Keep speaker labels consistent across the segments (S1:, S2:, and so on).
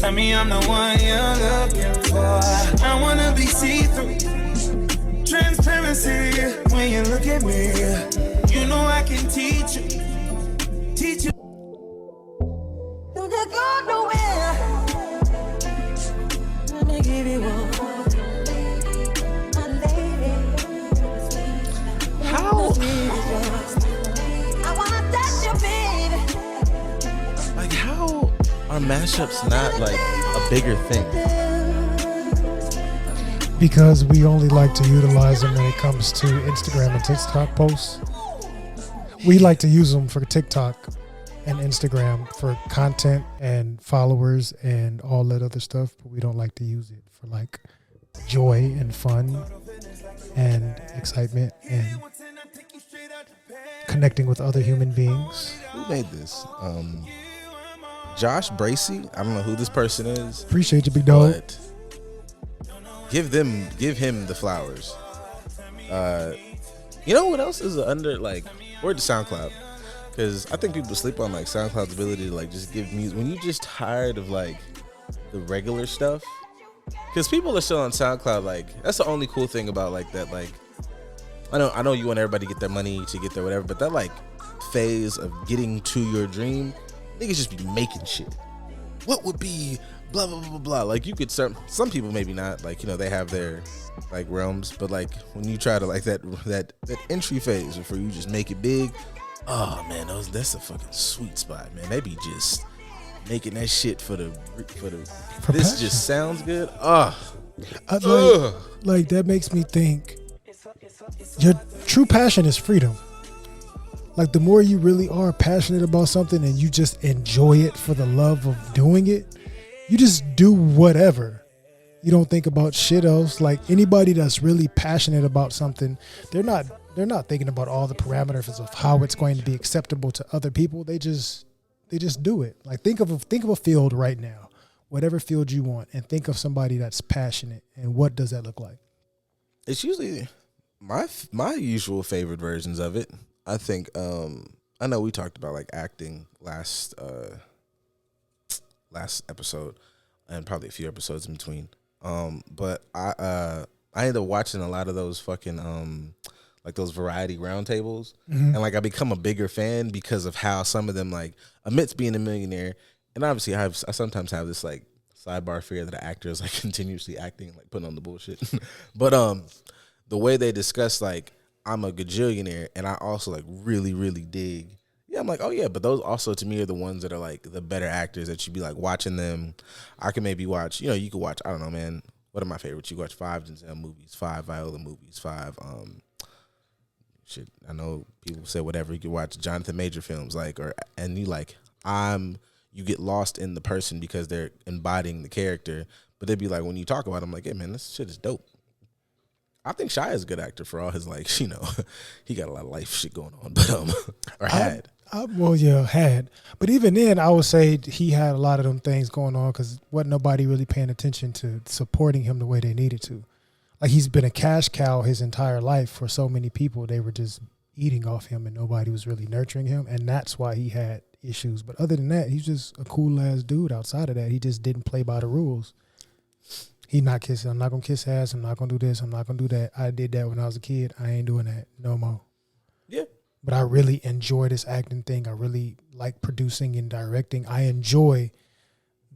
S1: Tell me I'm the one you're looking for. I wanna be see-through. Transparency when you look at me. You know I can teach you. Teach you. Don't just go nowhere. Let me give you one.
S2: How?
S1: I wanna touch you, baby.
S2: Like, how are mashups not like a bigger thing?
S3: Because we only like to utilize them when it comes to Instagram and TikTok posts. We like to use them for TikTok and Instagram for content and followers and all that other stuff, but we don't like to use it for like joy and fun and excitement and connecting with other human beings.
S2: Who made this? Josh Bracey. I don't know who this person is.
S3: Appreciate you, big dog.
S2: But give him the flowers. You know what else is under, like, word to SoundCloud? Because I think people sleep on like SoundCloud's ability to like just give music when you just tired of like the regular stuff. Because people are still on SoundCloud. Like, that's the only cool thing about like that. Like, I know you want everybody to get their money to get their whatever, but that like phase of getting to your dream, niggas just be making shit. What would be blah blah blah blah blah? Like, you could some people maybe not, like, you know, they have their like realms, but like when you try to like that entry phase before you just make it big, oh man, that's a fucking sweet spot, man. They be just making that shit for this passion. Just sounds good.
S3: Like that makes me think your true passion is freedom. Like, the more you really are passionate about something and you just enjoy it for the love of doing it, you just do whatever. You don't think about shit else. Like, anybody that's really passionate about something, they're not thinking about all the parameters of how it's going to be acceptable to other people. They just do it. Like, think of a field right now, whatever field you want, and think of somebody that's passionate, and what does that look like?
S2: It's usually my usual favorite versions of it. I think I know we talked about like acting last episode and probably a few episodes in between. But I ended up watching a lot of those fucking like those variety roundtables, and like I become a bigger fan because of how some of them, like, amidst being a millionaire, and obviously I sometimes have this like sidebar fear that an actor is like continuously acting, like putting on the bullshit. But the way they discuss like I'm a gajillionaire and I also like really, really dig. Yeah, I'm like, oh yeah, but those also to me are the ones that are like the better actors that you be like watching them. I can maybe watch, you know, you could watch, I don't know, man, what are my favorites? You watch 5 Denzel movies, 5 Viola movies, 5 shit. I know people say whatever. You could watch Jonathan Major films, like, and you like you get lost in the person because they're embodying the character. But they'd be like, when you talk about them, like, hey man, this shit is dope. I think Shia is a good actor for all his, like, you know, he got a lot of life shit going on, but or had.
S3: Had. But even then, I would say he had a lot of them things going on because wasn't nobody really paying attention to supporting him the way they needed to. Like, he's been a cash cow his entire life for so many people. They were just eating off him and nobody was really nurturing him, and that's why he had issues. But other than that, he's just a cool ass dude. Outside of that, he just didn't play by the rules. He not kissing. I'm not gonna kiss ass. I'm not gonna do this. I'm not gonna do that. I did that when I was a kid. I ain't doing that no more.
S2: Yeah.
S3: But I really enjoy this acting thing. I really like producing and directing. I enjoy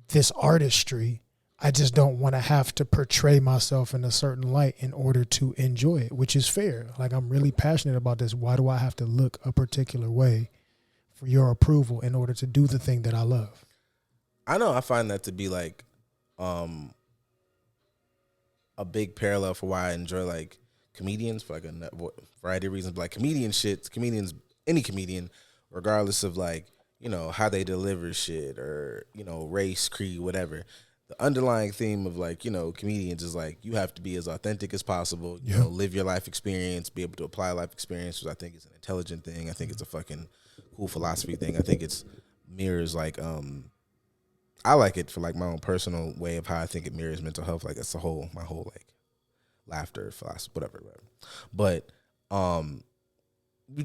S3: this artistry. I just don't want to have to portray myself in a certain light in order to enjoy it, which is fair. Like, I'm really passionate about this. Why do I have to look a particular way for your approval in order to do the thing that I love?
S2: I know I find that to be like a big parallel for why I enjoy like comedians for like a variety of reasons. But like comedians, any comedian, regardless of like, you know, how they deliver shit or, you know, race, creed, whatever. The underlying theme of like, you know, comedians is like you have to be as authentic as possible, you know, live your life experience, be able to apply life experience, which I think is an intelligent thing. I think it's a fucking cool philosophy thing. I think it's mirrors like I like it for like my own personal way of how I think it mirrors mental health. Like that's my whole like laughter, philosophy, whatever. But you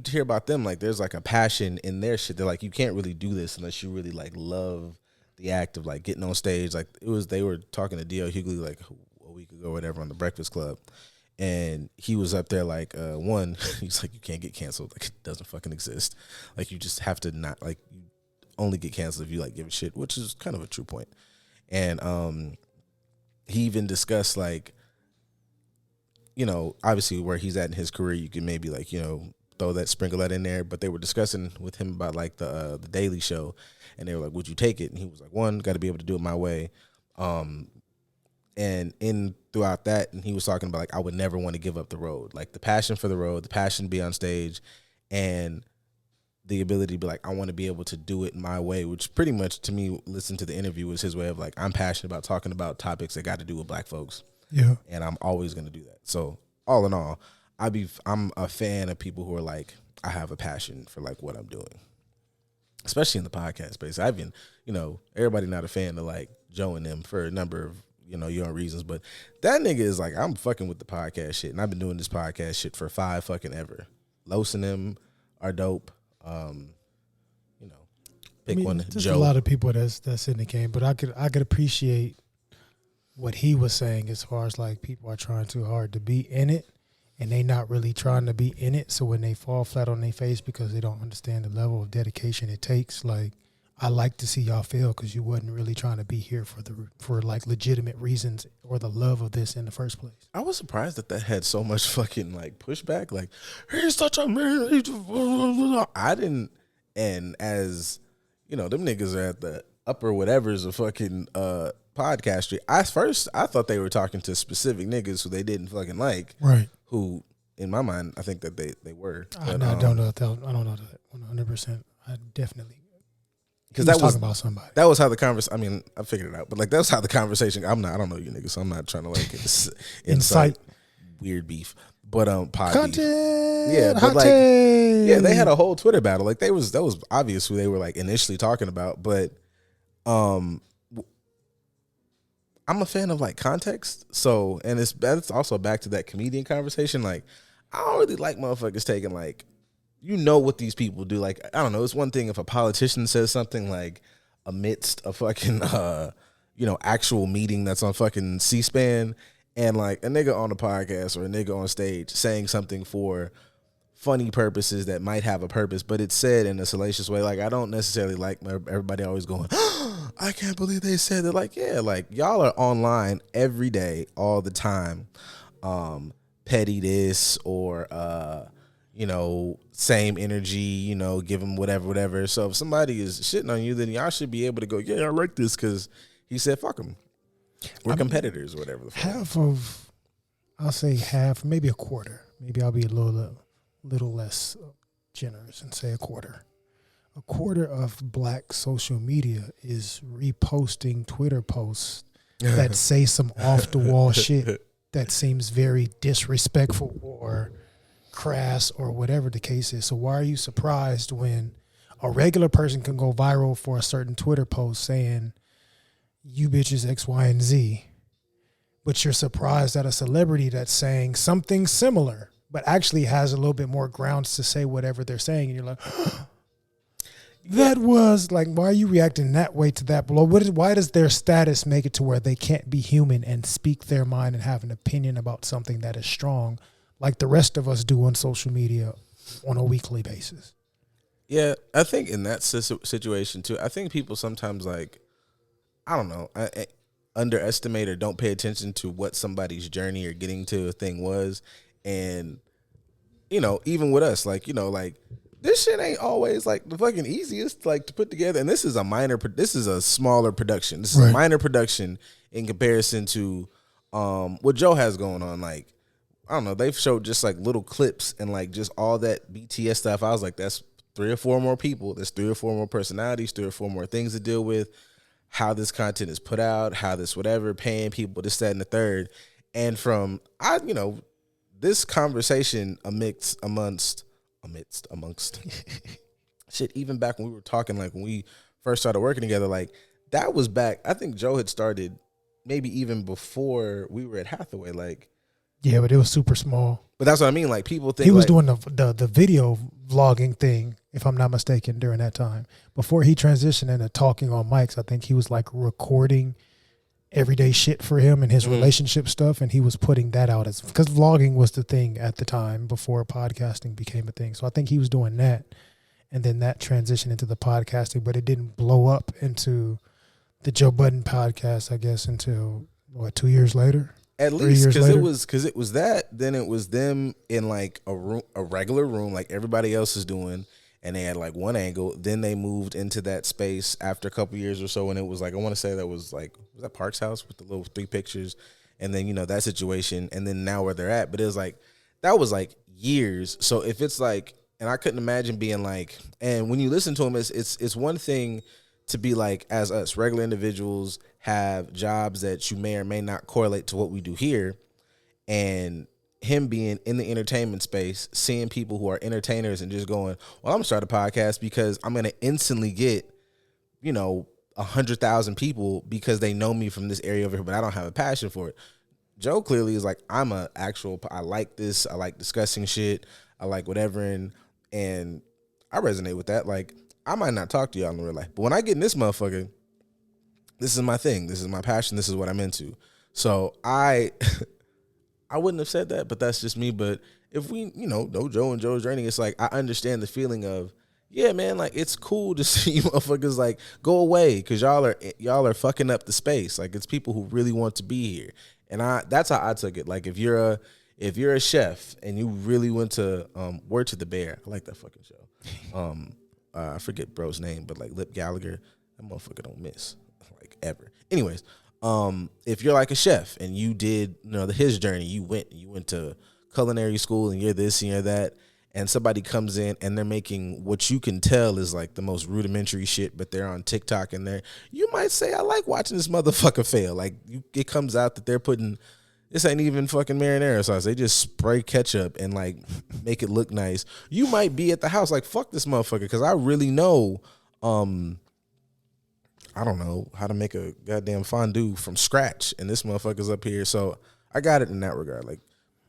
S2: hear about them, like there's like a passion in their shit. They're like, you can't really do this unless you really like love the act of like getting on stage. Like they were talking to D.L. Hughley like a week ago or whatever on the Breakfast Club. And he was up there like, one, he's like, you can't get canceled. Like, it doesn't fucking exist. Like, you just have to not, like, you only get canceled if you, like, give a shit, which is kind of a true point. And he even discussed, like, you know, obviously where he's at in his career, you can maybe, like, you know, sprinkle that in there. But they were discussing with him about, like, the Daily Show. And they were like, would you take it? And he was like, one, got to be able to do it my way. And throughout that, and he was talking about like I would never want to give up the road, like the passion for the road, the passion to be on stage, and the ability to be like I want to be able to do it my way, which pretty much to me, listen to the interview was his way of like I'm passionate about talking about topics that got to do with Black folks, and I'm always going to do that. So all in all, I'm a fan of people who are like I have a passion for like what I'm doing, especially in the podcast space. I've been, you know, everybody not a fan of like Joe and them for a number of your own reasons, but that nigga is like, I'm fucking with the podcast shit, and I've been doing this podcast shit for 5 fucking ever. Los and them are dope. Pick one.
S3: There's
S2: Joe.
S3: a lot of people that's in the game, but I could appreciate what he was saying as far as like people are trying too hard to be in it, and they not really trying to be in it. So when they fall flat on their face because they don't understand the level of dedication it takes, like. I like to see y'all fail because you wasn't really trying to be here for like legitimate reasons or the love of this in the first place.
S2: I was surprised that had so much fucking like pushback. Like he's such a man. I didn't, and as you know, them niggas are at the upper whatevers of fucking podcast street. I thought they were talking to specific niggas who they didn't fucking like.
S3: Right.
S2: Who, in my mind, I think that they were.
S3: I don't know that 100%. I definitely.
S2: Because that was
S3: talking about somebody.
S2: That was how the conversation. I mean, I figured it out, but like that was how the conversation. I don't know you niggas, so I'm not trying to like incite weird beef. But pod
S3: content,
S2: beef. Yeah, but like they had a whole Twitter battle. Like that was obvious who they were like initially talking about. But I'm a fan of like context. So and that's also back to that comedian conversation. Like I don't really like motherfuckers taking like. You know what these people do. Like, I don't know. It's one thing if a politician says something like amidst a fucking, actual meeting that's on fucking C-SPAN and like a nigga on the podcast or a nigga on stage saying something for funny purposes that might have a purpose, but it's said in a salacious way. Like, I don't necessarily like everybody always going, I can't believe they said that. Like, yeah, like y'all are online every day, all the time. Petty this or, same energy, give them whatever. So if somebody is shitting on you, then y'all should be able to go, yeah, I like this because he said, fuck him. We're competitors or whatever.
S3: I'll say half, maybe a quarter. Maybe I'll be a little less generous and say a quarter. A quarter of Black social media is reposting Twitter posts that say some off-the-wall shit that seems very disrespectful or crass or whatever the case is. So why are you surprised when a regular person can go viral for a certain Twitter post saying you bitches X, Y, and Z, but you're surprised at a celebrity that's saying something similar but actually has a little bit more grounds to say whatever they're saying, and you're like, that was like, why are you reacting that way to that blow? Why does their status make it to where they can't be human and speak their mind and have an opinion about something that is strong like the rest of us do on social media on a weekly basis?
S2: Yeah, I think in that situation too, I think people sometimes like, I don't know, I underestimate or don't pay attention to what somebody's journey or getting to a thing was. And, even with us, like, like this shit ain't always like the fucking easiest like to put together. And this is a smaller production. This is a minor production in comparison to what Joe has going on. Like, I don't know, they've showed just like little clips and like just all that BTS stuff. I was like, that's 3 or 4 more people. There's 3 or 4 more personalities, 3 or 4 more things to deal with, how this content is put out, how this whatever, paying people, this, that, and the third. And from, this conversation amongst shit, even back when we were talking, like when we first started working together, like that was back, I think Joe had started maybe even before we were at Hathaway, like.
S3: Yeah, but it was super small.
S2: But that's what I mean. Like people think
S3: he was
S2: like,
S3: doing the video vlogging thing, if I'm not mistaken, during that time. Before he transitioned into talking on mics, I think he was like recording everyday shit for him and his relationship stuff, and he was putting that out as, because vlogging was the thing at the time before podcasting became a thing. So I think he was doing that, and then that transitioned into the podcasting, but it didn't blow up into the Joe Budden podcast, I guess, until 2 years later.
S2: At least because it was that. Then it was them in like a regular room, like everybody else is doing, and they had like one angle. Then they moved into that space after a couple years or so, and it was like, I want to say that was that Park's house with the little 3 pictures, and then that situation, and then now where they're at. But it was like that was like years. So if it's like, and I couldn't imagine being like, and when you listen to them, it's one thing to be like, as us regular individuals have jobs that you may or may not correlate to what we do here, and him being in the entertainment space, seeing people who are entertainers and just going, well, I'm gonna start a podcast because I'm gonna instantly get 100,000 people because they know me from this area over here, but I don't have a passion for it. Joe clearly is like, I like this, I like discussing shit, I like whatever, and I resonate with that. Like, I might not talk to y'all in real life, but when I get in this motherfucker, this is my thing. This is my passion. This is what I'm into. So I wouldn't have said that, but that's just me. But if we, know Joe and Joe's journey, it's like, I understand the feeling of, yeah, man, like, it's cool to see you motherfuckers like go away because y'all are fucking up the space. Like, it's people who really want to be here, and that's how I took it. Like, if you're a chef and you really went to Word to the Bear, I like that fucking show. I forget bro's name, but like Lip Gallagher, that motherfucker don't miss, like, ever. Anyways, if you're like a chef and you did, his journey, you went to culinary school and you're this and you're that, and somebody comes in and they're making what you can tell is like the most rudimentary shit, but they're on TikTok and you might say, I like watching this motherfucker fail. Like, it comes out that they're putting, this ain't even fucking marinara sauce. They just spray ketchup and like make it look nice. You might be at the house like, fuck this motherfucker, because I really know, I don't know how to make a goddamn fondue from scratch, and this motherfucker's up here. So I got it in that regard. Like,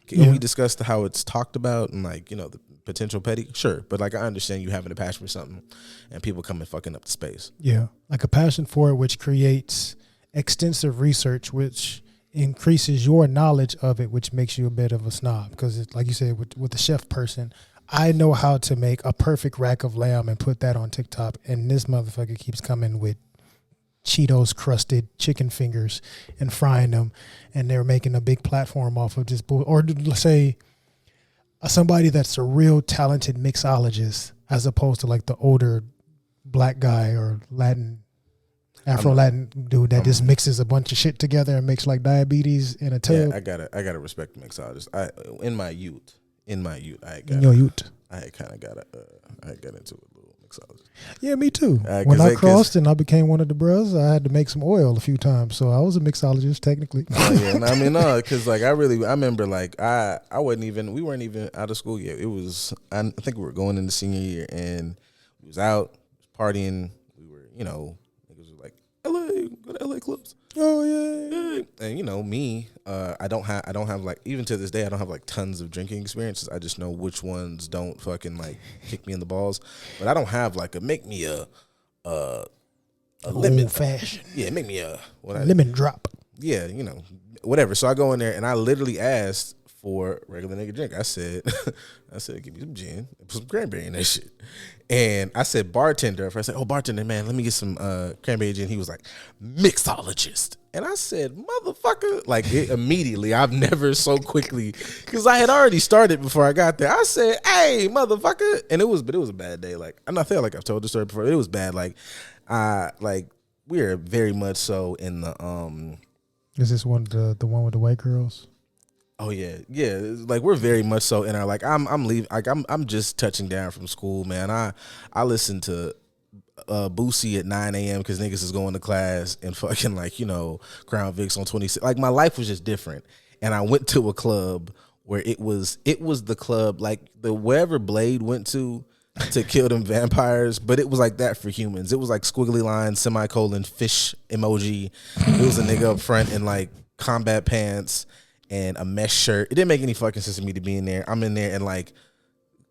S2: can we discuss how it's talked about and like, the potential petty? Sure. But like, I understand you having a passion for something and people coming fucking up the space. Yeah.
S3: Like a passion for it, which creates extensive research, which increases your knowledge of it, which makes you a bit of a snob. Because like you said, with the chef person, I know how to make a perfect rack of lamb and put that on TikTok, and this motherfucker keeps coming with Cheetos crusted chicken fingers and frying them, and they're making a big platform off of this or let's say somebody that's a real talented mixologist, as opposed to like the older black guy or Afro-Latin dude that just mixes a bunch of shit together and makes like diabetes in a tub.
S2: Yeah, I gotta respect the mixologist. In my youth, I got into a little mixologist.
S3: Yeah, me too. When I crossed and I became one of the bros, I had to make some oil a few times, so I was a mixologist technically.
S2: Oh yeah, I mean, no, because like I remember like we weren't even out of school yet. It was, I think we were going into senior year, and we was out partying. We were, niggas were like, LA, go to LA clubs.
S3: Oh yeah.
S2: And me, I don't have like, even to this day, I don't have like tons of drinking experiences. I just know which ones don't fucking like kick me in the balls. But I don't have like make me a lemon
S3: fashion.
S2: Yeah, make me a
S3: lemon drop.
S2: Yeah, whatever. So I go in there and I literally asked for regular nigga drink. I said, give me some gin and put some cranberry in that shit. And I said, bartender. I said, oh, bartender, man, let me get some cranberry gin. He was like, mixologist. And I said, motherfucker, like immediately, I've never so quickly, because I had already started before I got there. I said, hey, motherfucker. And it was a bad day. Like, I feel like I've told the story before. It was bad. Like, we are very much so in the,
S3: Is this one the one with the white girls?
S2: Oh yeah. Like, we're very much so in our, like, I'm leaving. Like, I'm just touching down from school, man. I listen to Boosie at 9 a.m. because niggas is going to class and fucking like Crown Vicks on 26. Like, my life was just different, and I went to a club where it was the club like the wherever Blade went to kill them vampires, but it was like that for humans. It was like squiggly lines, semicolon, fish emoji. It was a nigga up front in like combat pants and a mesh shirt. It didn't make any fucking sense to me to be in there. I'm in there and like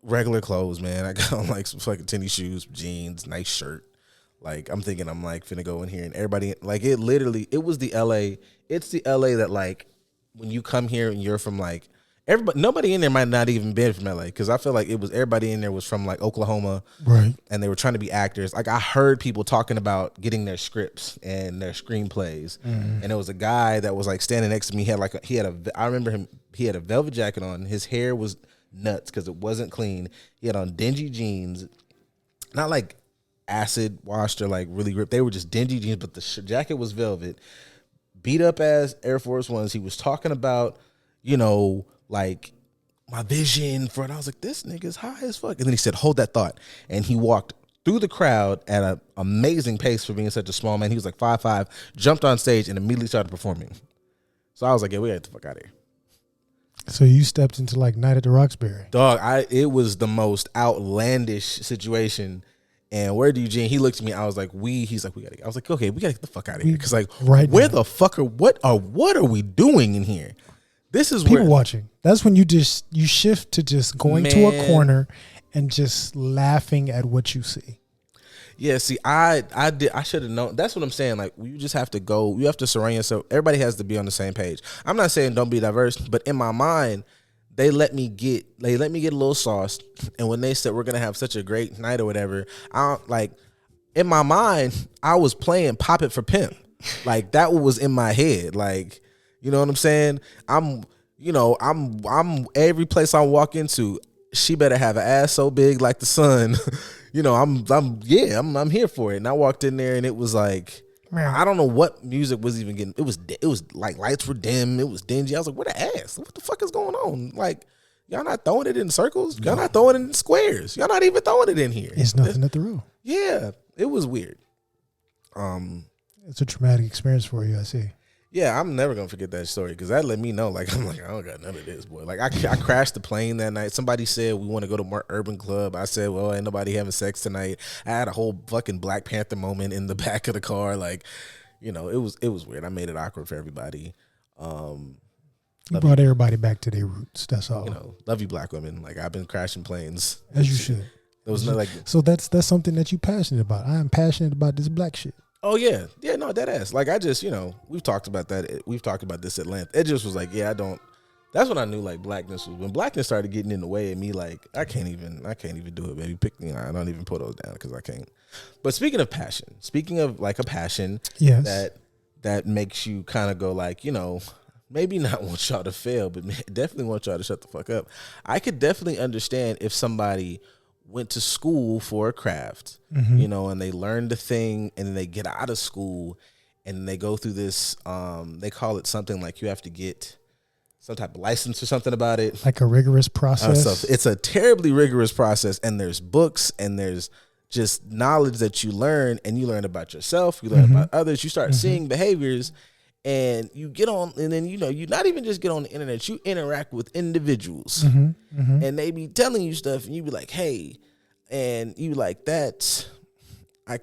S2: Regular clothes, man. I got on like some fucking tennis shoes, jeans, nice shirt. Like I'm thinking I'm like finna go in here and everybody like it was the LA. It's the LA that like when you come here and you're from like everybody, nobody in there might not even been from LA because I feel like it was everybody in there was from like Oklahoma,
S3: right?
S2: And they were trying to be actors. Like I heard people talking about getting their scripts and their screenplays, and there was a guy that was like standing next to me. I remember him. He had a velvet jacket on. His hair was nuts because it wasn't clean. He had on dingy jeans, not like acid washed or like really ripped. They were just dingy jeans, but the jacket was velvet, beat up as Air Force Ones. He was talking about, like my vision for it. I was like, this nigga's high as fuck. And then he said, hold that thought. And he walked through the crowd at an amazing pace for being such a small man. He was like 5'5", jumped on stage and immediately started performing. So I was like, yeah, we got the fuck out of here.
S3: So you stepped into like Night at the Roxbury.
S2: Dog, it was the most outlandish situation. And where do Eugene? He looked at me. I was like, he's like, we gotta. I was like, okay, we gotta get the fuck out of here. Because like,
S3: right
S2: where
S3: now.
S2: the fuck what are we doing in here? This is
S3: people
S2: where
S3: watching. That's when you shift to just going to a corner and just laughing at what you see.
S2: Yeah, see, I should have known. That's what I'm saying. Like, you just have to go. You have to surround yourself. Everybody has to be on the same page. I'm not saying don't be diverse, but in my mind, they let me get a little sauce. And when they said we're gonna have such a great night or whatever, in my mind, I was playing Pop It for Pimp. Like that was in my head. Like, you know what I'm saying? I'm every place I walk into, she better have an ass so big like the sun. I'm here for it. And I walked in there and it was like, I don't know what music was even getting. It was like lights were dim. It was dingy. I was like, what the ass? What the fuck is going on? Like, y'all not throwing it in circles? Y'all not throwing it in squares? Y'all not even throwing it in here?
S3: It's nothing to throw.
S2: Yeah, it was weird.
S3: It's a traumatic experience for you, I see.
S2: Yeah, I'm never gonna forget that story because that let me know. Like, I'm like, I don't got none of this, boy. Like, I crashed the plane that night. Somebody said we want to go to more urban club. I said, well, ain't nobody having sex tonight. I had a whole fucking Black Panther moment in the back of the car. Like, it was weird. I made it awkward for everybody.
S3: You brought everybody back to their roots. That's all.
S2: Love you, Black women. Like, I've been crashing planes
S3: as you should.
S2: There was no like.
S3: So that's something that you passionate about. I am passionate about this black shit.
S2: Oh yeah, no, that ass. Like I just, we've talked about that. We've talked about this at length. It just was like, yeah, I don't. That's when I knew like blackness was when blackness started getting in the way of me. Like I can't even do it, baby. I don't even put those down because I can't. But speaking of like a passion,
S3: yes,
S2: that makes you kind of go like, maybe not want y'all to fail, but definitely want y'all to shut the fuck up. I could definitely understand if somebody went to school for a craft, and they learned the thing and then they get out of school and they go through this, they call it something like you have to get some type of license or something about it.
S3: Like a rigorous process.
S2: It's a terribly rigorous process and there's books and there's just knowledge that you learn and you learn about yourself, you learn about others, you start seeing behaviors and you get on, and then, you not even just get on the internet, you interact with individuals and they be telling you stuff and you be like, hey, and you like that. I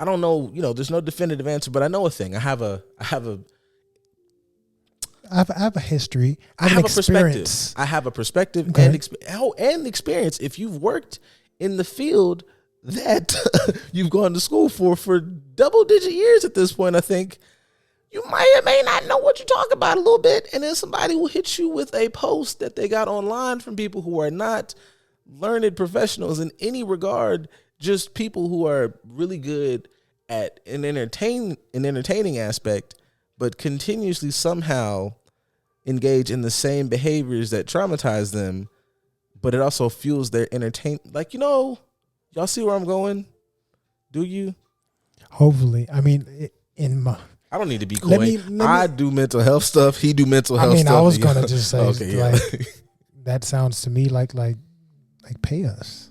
S2: don't know, there's no definitive answer, but I know a thing. I have a
S3: history.
S2: I have a perspective. I have a perspective and experience. If you've worked in the field that you've gone to school for double-digit years at this point, I think you might or may not know what you talk about a little bit, and then somebody will hit you with a post that they got online from people who are not learned professionals in any regard, just people who are really good at an entertaining aspect, but continuously somehow engage in the same behaviors that traumatize them, but it also fuels their entertainment. Like, y'all see where I'm going? Do you?
S3: Hopefully. I mean,
S2: I don't need to be coy. I do mental health stuff. He do mental health stuff.
S3: I was going to just say,
S2: okay,
S3: that sounds to me like pay us.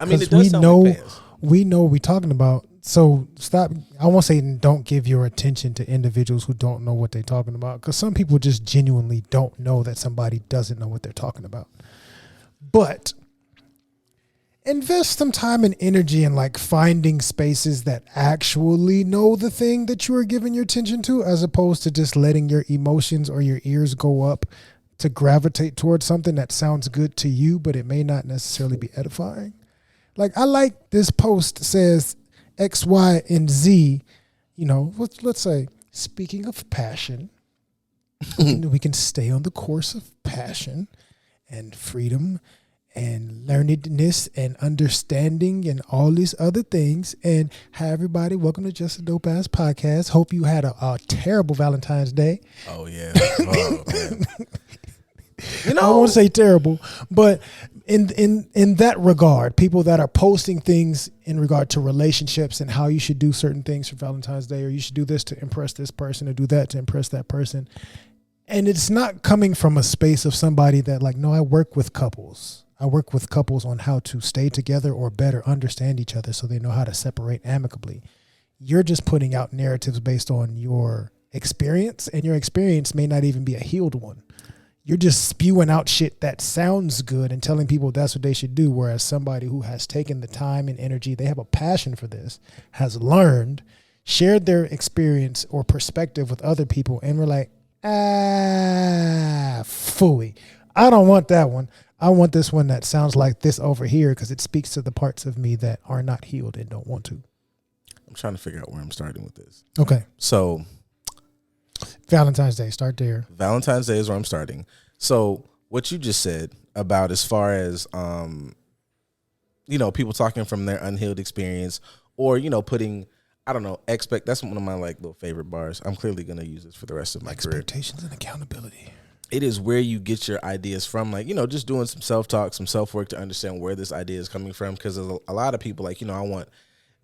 S2: I mean, it does sound like pay us.
S3: We know what we're talking about. So stop. I won't say don't give your attention to individuals who don't know what they're talking about, because some people just genuinely don't know that somebody doesn't know what they're talking about. But invest some time and energy in like finding spaces that actually know the thing that you are giving your attention to, as opposed to just letting your emotions or your ears go up to gravitate towards something that sounds good to you, but it may not necessarily be edifying. Like, I like this post says X, Y, and Z, you know, let's say, speaking of passion, we can stay on the course of passion and freedom and learnedness and understanding and all these other things. And hi, everybody. Welcome to Just a Dope Ass Podcast. Hope you had a terrible Valentine's Day.
S2: Oh, yeah. Oh, man. You know,
S3: I won't say terrible, but in that regard, people that are posting things in regard to relationships and how you should do certain things for Valentine's Day, or you should do this to impress this person or do that to impress that person. And it's not coming from a space of somebody that like, no, I work with couples. I work with couples on how to stay together or better understand each other so they know how to separate amicably. You're just putting out narratives based on your experience, and your experience may not even be a healed one. You're just spewing out shit that sounds good and telling people that's what they should do, whereas somebody who has taken the time and energy, they have a passion for this, has learned, shared their experience or perspective with other people, and we're like, phooey. I don't want that one. I want this one that sounds like this over here because it speaks to the parts of me that are not healed and don't want to.
S2: I'm trying to figure out where I'm starting with this.
S3: Okay.
S2: So
S3: Valentine's Day, start there.
S2: Valentine's Day is where I'm starting. So what you just said about as far as, you know, people talking from their unhealed experience or, you know, putting, I don't know, that's one of my like little favorite bars. I'm clearly going to use this for the rest of my career.
S3: Expectations and accountability.
S2: It is where you get your ideas from, like, you know, just doing some self-talk, some self-work to understand where this idea is coming from. Because there's a lot of people like, you know, I want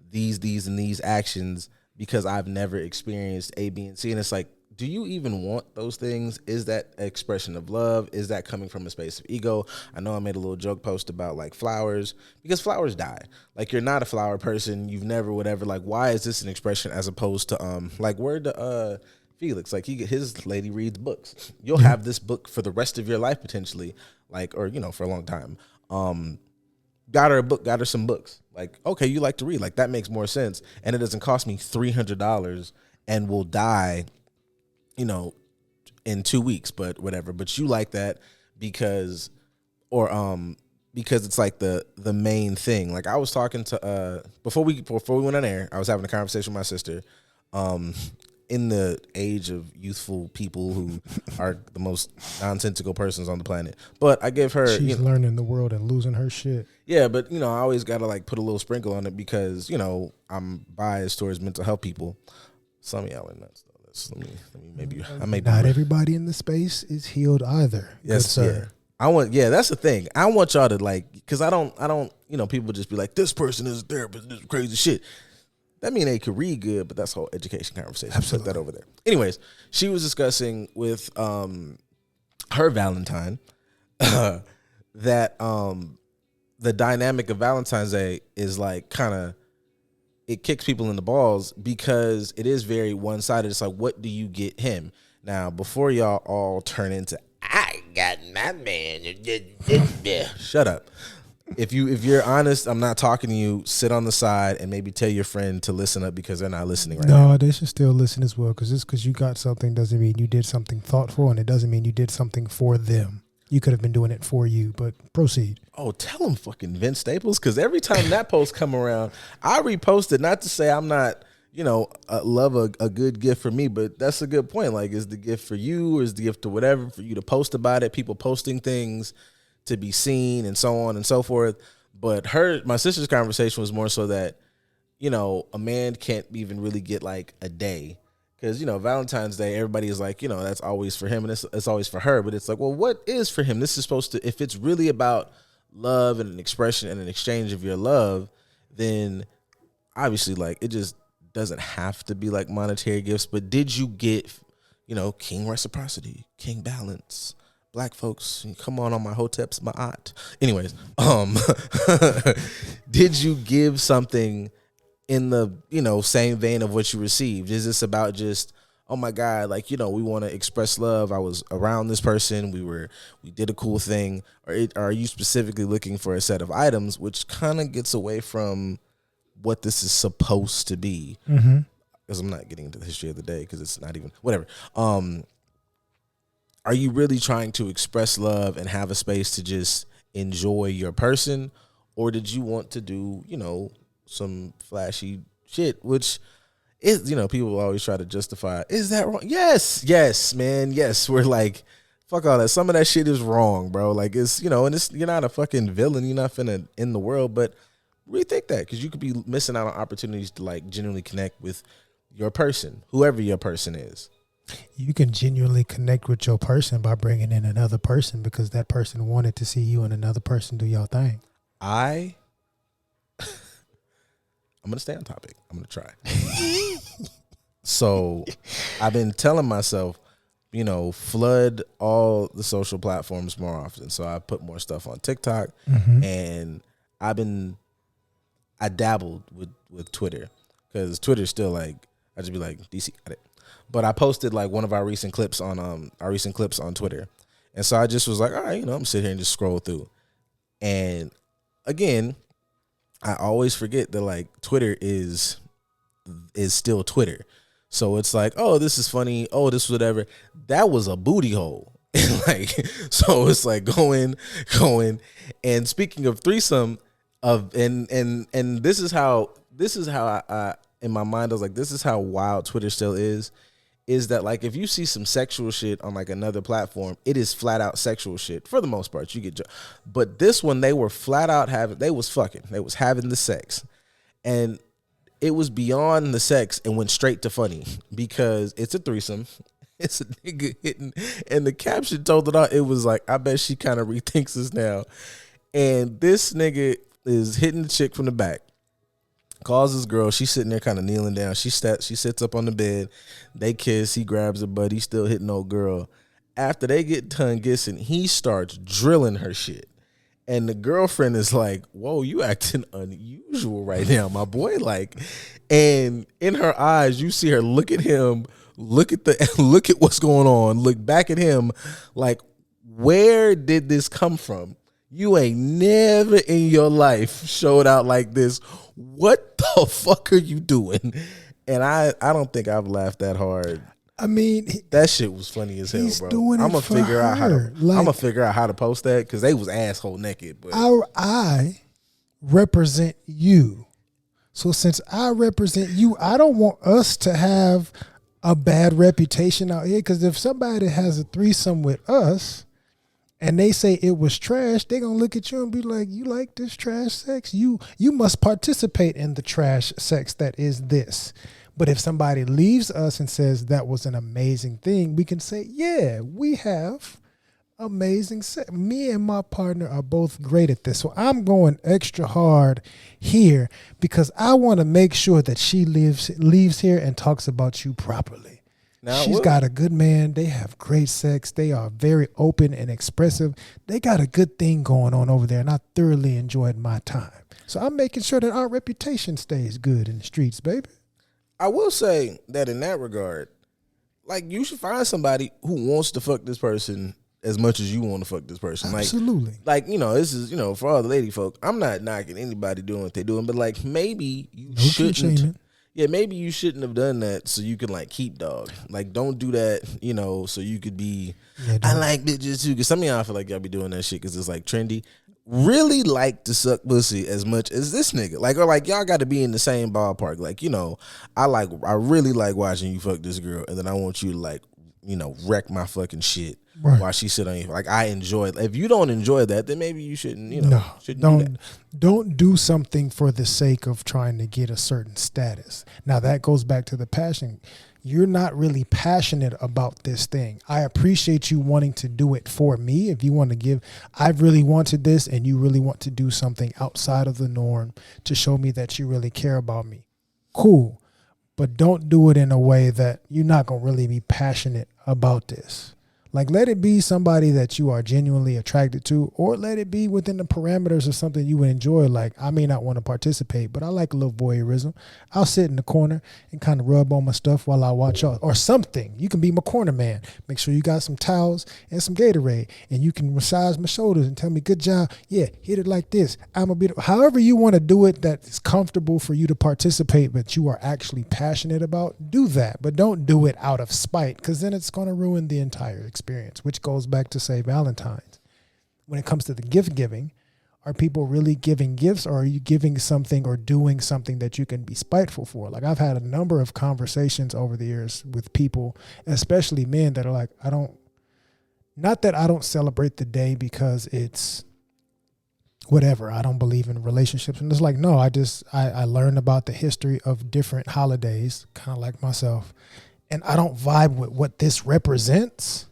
S2: these, and these actions because I've never experienced A, B, and C. And it's like, do you even want those things? Is that an expression of love? Is that coming from a space of ego? I know I made a little joke post about like flowers because flowers die. Like, you're not a flower person. You've never, whatever. Like, why is this an expression as opposed to, like, where the, Felix, like his lady reads books. You'll have this book for the rest of your life potentially, like, or, you know, for a long time. Got her a book, got her some books. Like, okay, you like to read. Like, that makes more sense. And it doesn't cost me $300 and will die, you know, in 2 weeks, but whatever. But you like that because it's like the main thing. Like, I was talking to, before we went on air, I was having a conversation with my sister, in the age of youthful people who are the most nonsensical persons on the planet. But I gave her...
S3: She's learning the world and losing her shit.
S2: Yeah, but, you know, I always got to, like, put a little sprinkle on it because, you know, I'm biased towards mental health people. Some of y'all are nuts, though.
S3: Not everybody in the space is healed either.
S2: Yes, sir. Yeah. That's the thing. I want y'all to, like... Because I don't, you know, people just be like, this person is a therapist, this is crazy shit. That mean they could read good, but that's a whole education conversation.
S3: Absolutely.
S2: Put that over there. Anyways, she was discussing with her Valentine that the dynamic of Valentine's Day is like kind of, it kicks people in the balls because it is very one-sided. It's like, what do you get him? Now, before y'all all turn into, I got my man. Shut up. If you're honest, I'm not talking to you. Sit on the side and maybe tell your friend to listen up because they're not listening right now.
S3: No, they should still listen as well because just because you got something doesn't mean you did something thoughtful, and it doesn't mean you did something for them. You could have been doing it for you, but proceed.
S2: Oh, tell them fucking Vince Staples because every time that post come around, I repost it. Not to say I'm not, you know, love a good gift for me, but that's a good point. Like, is the gift for you or is the gift to whatever for you to post about it? People posting things to be seen and so on and so forth. But my sister's conversation was more so that, you know, a man can't even really get like a day because, you know, Valentine's Day, everybody is like, you know, that's always for him and it's always for her. But it's like, well, what is for him? This is supposed to, if it's really about love and an expression and an exchange of your love, then obviously like it just doesn't have to be like monetary gifts. But did you get, you know, king reciprocity, king balance, black folks, come on my hoteps, my aunt. Anyways, did you give something in the, you know, same vein of what you received? Is this about just, oh my God, like, you know, we want to express love. I was around this person. We did a cool thing. Or are you specifically looking for a set of items, which kind of gets away from what this is supposed to be? Because I'm not getting into the history of the day because it's not even, whatever. are you really trying to express love and have a space to just enjoy your person, or did you want to do, some flashy shit, which is, people always try to justify, is that wrong? Yes, man. Yes. We're like, fuck all that. Some of that shit is wrong, bro. Like, it's, and it's, you're not a fucking villain. You're not finna end the world, but rethink that, because you could be missing out on opportunities to like genuinely connect with your person, whoever your person is.
S3: You can genuinely connect with your person by bringing in another person, because that person wanted to see you and another person do your thing.
S2: I'm going to stay on topic. I'm going to try. So I've been telling myself, flood all the social platforms more often. So I put more stuff on TikTok, and I dabbled with Twitter, because Twitter's still like, I just be like, DC got it. But I posted like one of our recent clips on Twitter. And so I just was like, all right, I'm sitting here and just scroll through. And again, I always forget that like Twitter is still Twitter. So it's like, oh, this is funny. Oh, this whatever. That was a booty hole. Like, so it's like going. And speaking of threesome, and this is how I in my mind I was like, this is how wild Twitter still is that like if you see some sexual shit on like another platform, it is flat out sexual shit for the most part. You get, but this one they were flat out they was having the sex, and it was beyond the sex and went straight to funny, because it's a threesome. It's a nigga hitting, and the caption told it all. It was like, I bet she kind of rethinks this now. And this nigga is hitting the chick from the back. Calls this girl. She's sitting there kind of kneeling down. She sits up on the bed. They kiss. He grabs her butt. He's still hitting old girl. After they get done kissing, he starts drilling her shit. And the girlfriend is like, whoa, you acting unusual right now, my boy. Like, and in her eyes, you see her look at him, look at what's going on, look back at him like, where did this come from? You ain't never in your life showed out like this. What the fuck are you doing? And I don't think I've laughed that hard. I mean, that shit was funny as hell, bro. I'm gonna figure out how to post that, because they was asshole naked. But
S3: I represent you, so since I represent you, I don't want us to have a bad reputation out here. Because if somebody has a threesome with us and they say it was trash, they gonna look at you and be like, you like this trash sex? You must participate in the trash sex that is this. But if somebody leaves us and says that was an amazing thing, we can say, yeah, we have amazing sex. Me and my partner are both great at this. So I'm going extra hard here, because I want to make sure that she leaves here and talks about you properly. Now, she's got a good man. They have great sex. They are very open and expressive. They got a good thing going on over there, and I thoroughly enjoyed my time. So I'm making sure that our reputation stays good in the streets, baby.
S2: I will say that in that regard, like, you should find somebody who wants to fuck this person as much as you want to fuck this person.
S3: Absolutely.
S2: Like, this is, for all the lady folk, I'm not knocking anybody doing what they're doing, but like, maybe you shouldn't. Yeah, maybe you shouldn't have done that so you can like keep dog. Like, don't do that, so you could be, I like bitches too. Because some of y'all feel like y'all be doing that shit because it's like trendy. Really like to suck pussy as much as this nigga. Like, or like, y'all got to be in the same ballpark. Like, I really like watching you fuck this girl, and then I want you to like, wreck my fucking shit while she sit on you. Like, I enjoy it. If you don't enjoy that, then maybe you shouldn't,
S3: don't do something for the sake of trying to get a certain status. Now that goes back to the passion. You're not really passionate about this thing. I appreciate you wanting to do it for me. If you want to give, I've really wanted this, and you really want to do something outside of the norm to show me that you really care about me. Cool. But don't do it in a way that you're not going to really be passionate about this. Like, let it be somebody that you are genuinely attracted to, or let it be within the parameters of something you would enjoy. Like, I may not want to participate, but I like a little voyeurism. I'll sit in the corner and kind of rub on my stuff while I watch y'all, or something. You can be my corner man. Make sure you got some towels and some Gatorade, and you can massage my shoulders and tell me, good job. Yeah, hit it like this. However you want to do it that is comfortable for you to participate, but you are actually passionate about, do that. But don't do it out of spite, because then it's going to ruin the entire experience. experience, which goes back to, say, Valentine's. When it comes to the gift giving, are people really giving gifts, or are you giving something or doing something that you can be spiteful for? Like, I've had a number of conversations over the years with people, especially men, that are like, not that I don't celebrate the day because it's whatever, I don't believe in relationships. And it's like, no, I learned about the history of different holidays, kind of like myself, and I don't vibe with what this represents.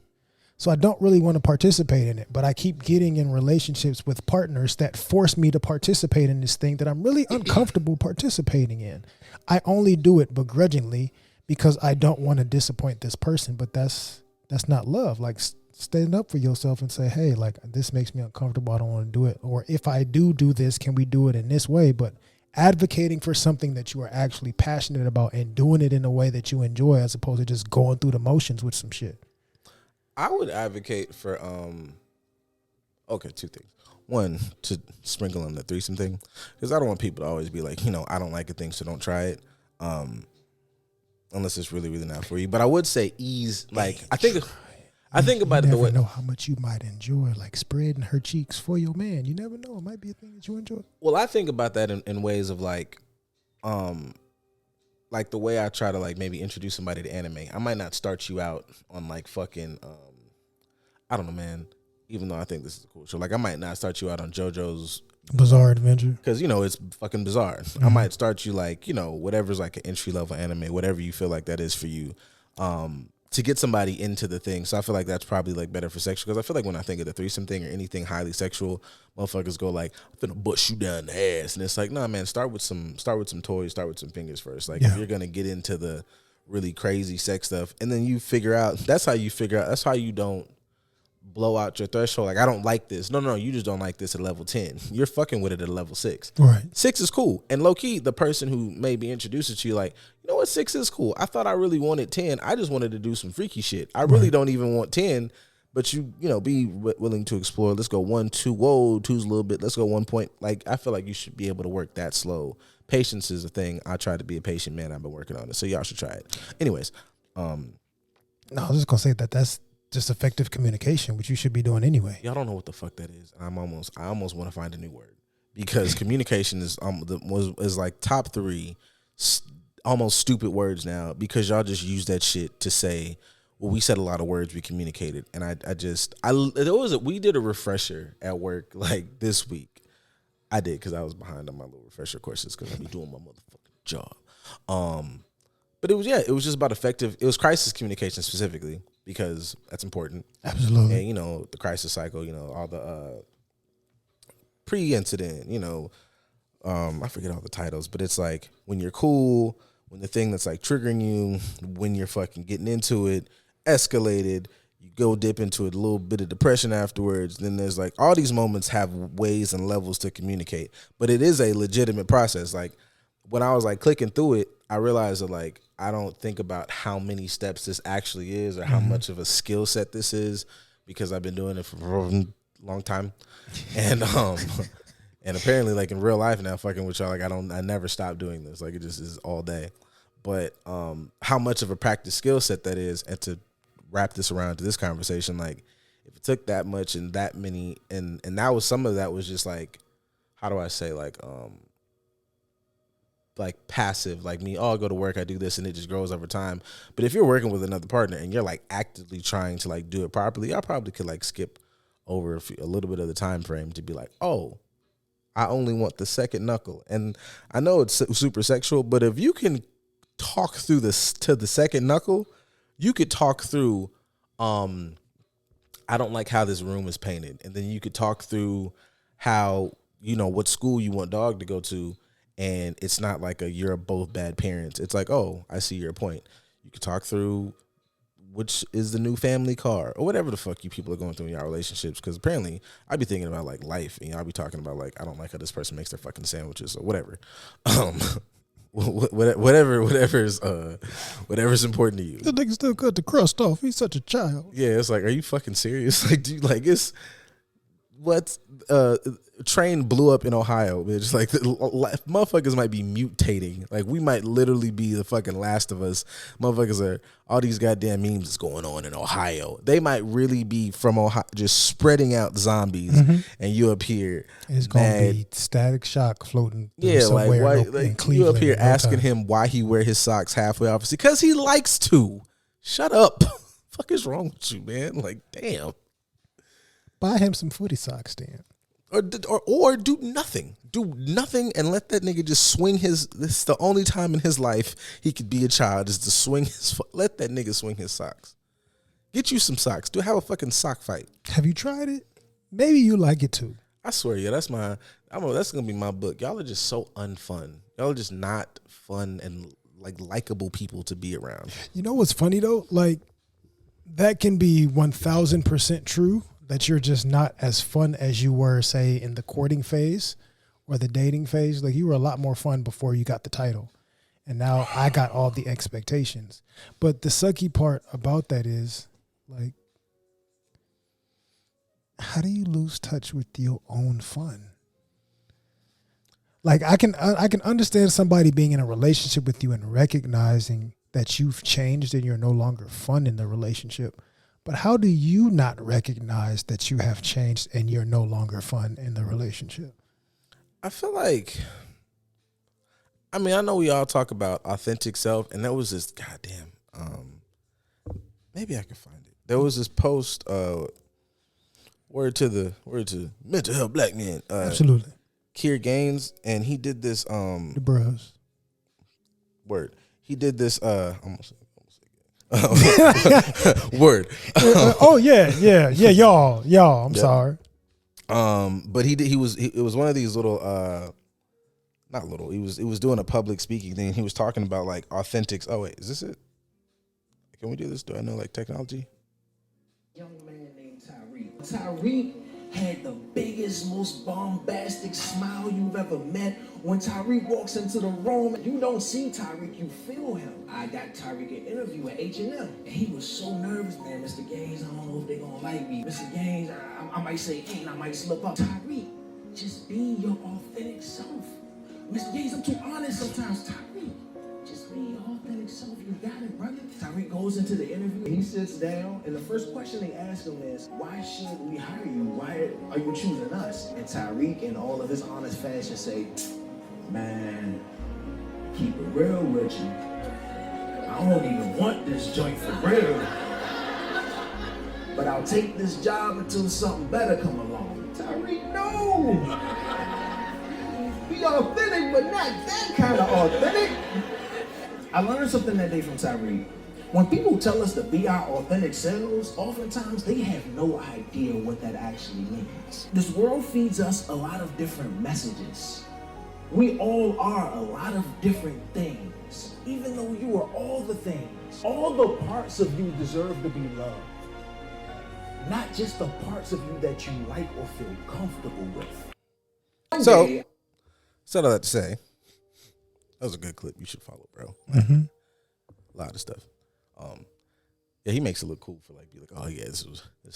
S3: So I don't really want to participate in it, but I keep getting in relationships with partners that force me to participate in this thing that I'm really uncomfortable participating in. I only do it begrudgingly because I don't want to disappoint this person, but that's not love. Like, stand up for yourself and say, hey, like, this makes me uncomfortable. I don't want to do it. Or if I do this, can we do it in this way? But advocating for something that you are actually passionate about and doing it in a way that you enjoy, as opposed to just going through the motions with some shit.
S2: I would advocate for, two things. One, to sprinkle in the threesome thing, because I don't want people to always be like, I don't like a thing, so don't try it, unless it's really, really not for you. But I would say ease, like, I think about it the way.
S3: You never know how much you might enjoy, like, spreading her cheeks for your man. You never know. It might be a thing that you enjoy.
S2: Well, I think about that in ways of, like the way I try to, like, maybe introduce somebody to anime. I might not start you out on, like, fucking, I don't know, man. Even though I think this is a cool show, like, I might not start you out on JoJo's
S3: Bizarre Adventure,
S2: because it's fucking bizarre. Mm-hmm. I might start you, like, whatever's like an entry level anime, whatever you feel like that is for you, to get somebody into the thing. So I feel like that's probably, like, better for sexual, because I feel like when I think of the threesome thing or anything highly sexual, motherfuckers go like, I'm finna bust you down the ass, and it's like, nah, man, start with some toys, start with some fingers first. Like, if you're gonna get into the really crazy sex stuff, and then you figure out, that's how you don't blow out your threshold. Like, I don't like this. No, you just don't like this at level 10. You're fucking with it at a level 6.
S3: Right.
S2: 6 is cool. And low key, the person who maybe introduced it to you, like, you know what, 6 is cool. I thought I really wanted 10. I just wanted to do some freaky shit. I really don't even want 10, but be willing to explore. Let's go 1, 2. Whoa, 2's a little bit. Let's go 1 point. Like, I feel like you should be able to work that slow. Patience is a thing. I try to be a patient man. I've been working on it. So y'all should try it. Anyways.
S3: No, I was just going to say that's just effective communication, which you should be doing anyway.
S2: Y'all don't know what the fuck that is. I almost want to find a new word, because communication is like top 3 almost stupid words now, because y'all just use that shit to say, well, we said a lot of words, we communicated. And we did a refresher at work, like, this week. I did, because I was behind on my little refresher courses, because I be doing my motherfucking job. But it was just about effective. It was crisis communication specifically, because that's important.
S3: Absolutely.
S2: And, the crisis cycle, all the pre-incident, I forget all the titles, but it's like when you're cool, when the thing that's like triggering you, when you're fucking getting into it, escalated, you go dip into a little bit of depression afterwards. Then there's like all these moments have ways and levels to communicate, but it is a legitimate process. Like, when I was like clicking through it, I realized that, like, I don't think about how many steps this actually is, or how much of a skill set this is, because I've been doing it for a long time. And and apparently, like, in real life now, fucking with y'all, like, I never stop doing this. Like, it just is all day. But how much of a practice skill set that is, and to wrap this around to this conversation, like, if it took that much and that many, and that was, some of that was just like, how do I say, like passive, like me, I'll go to work, I do this, and it just grows over time. But if you're working with another partner and you're like actively trying to like do it properly, I probably could like skip over a little bit of the time frame to be like, oh, I only want the second knuckle. And I know it's super sexual, but if you can talk through this to the second knuckle, you could talk through, I don't like how this room is painted. And then you could talk through how, what school you want dog to go to. And it's not like you're both bad parents. It's like, oh, I see your point. You could talk through which is the new family car, or whatever the fuck you people are going through in your relationships. Because apparently I be thinking about like life, and I'll be talking about like, I don't like how this person makes their fucking sandwiches, or whatever. Whatever's important to you.
S3: The nigga still cut the crust off. He's such a child.
S2: Yeah, it's like, are you fucking serious? Like, dude, like, it's what train blew up in Ohio, bitch. Like motherfuckers might be mutating. Like we might literally be the fucking Last of Us. Motherfuckers are all these goddamn memes that's going on in Ohio. They might really be from Ohio, just spreading out zombies, and you up here.
S3: It's gonna be Static Shock floating.
S2: Yeah, like why? Like you up here asking
S3: him
S2: him why he wear his socks halfway off, because he likes to. Shut up. Fuck is wrong with you, man? Like damn.
S3: Buy him some footy socks, Dan.
S2: Or do nothing. Do nothing and let that nigga just swing his. This is the only time in his life he could be a child is to swing his. Let that nigga swing his socks. Get you some socks. Do have a fucking sock fight.
S3: Have you tried it? Maybe you like it too.
S2: I swear, yeah, that's gonna be my book. Y'all are just so unfun. Y'all are just not fun and like likable people to be around.
S3: You know what's funny though? Like that can be 1000% true. That you're just not as fun as you were, say, in the courting phase or the dating phase. Like you were a lot more fun before you got the title. And now I got all the expectations. But the sucky part about that is, like, how do you lose touch with your own fun? Like I can understand somebody being in a relationship with you and recognizing that you've changed and you're no longer fun in the relationship. But how do you not recognize that you have changed and you're no longer fun in the relationship?
S2: I feel like, I mean, I know we all talk about authentic self, and that was this goddamn, maybe I can find it. There was this post, word to mental health black men.
S3: Absolutely.
S2: Kier Gaines, and he did this,
S3: the bros.
S2: Word. He did this, word.
S3: Oh yeah, y'all. I'm sorry.
S2: But it was one of these little, not little. He was doing a public speaking thing. He was talking about like authentics. Oh wait, is this it? Can we do this? Do I know like technology?
S4: Young man named Tyreek. Tyreek had the biggest, most bombastic smile you've ever met. When Tyreek walks into the room, you don't see Tyreek, you feel him. I got Tyreek an interview at H&M, and he was so nervous, man. Mr. Gaines, I don't know if they're gonna like me. Mr. Gaines, I might say, hey, and I might slip up. Tyreek, just be your authentic self. Mr. Gaines, I'm too honest sometimes. Tyreek, just be your authentic self. You got it, brother. Tyreek goes into the interview. He sits down, and the first question they ask him is, why should we hire you? Why are you choosing us? And Tyreek, in all of his honest fashion, say, man, keep it real with you. I don't even want this joint for real. But I'll take this job until something better come along. Tyreek, no! Be authentic, but not that kind of authentic. I learned something that day from Tyreek. When people tell us to be our authentic selves, oftentimes they have no idea what that actually means. This world feeds us a lot of different messages. We all are a lot of different things. Even though you are all the things, all the parts of you deserve to be loved. Not just the parts of you that you like or feel comfortable with.
S2: So all that to say, that was a good clip. You should follow, bro.
S3: Mm-hmm.
S2: A lot of stuff. Yeah, he makes it look cool for like be like, oh yeah, this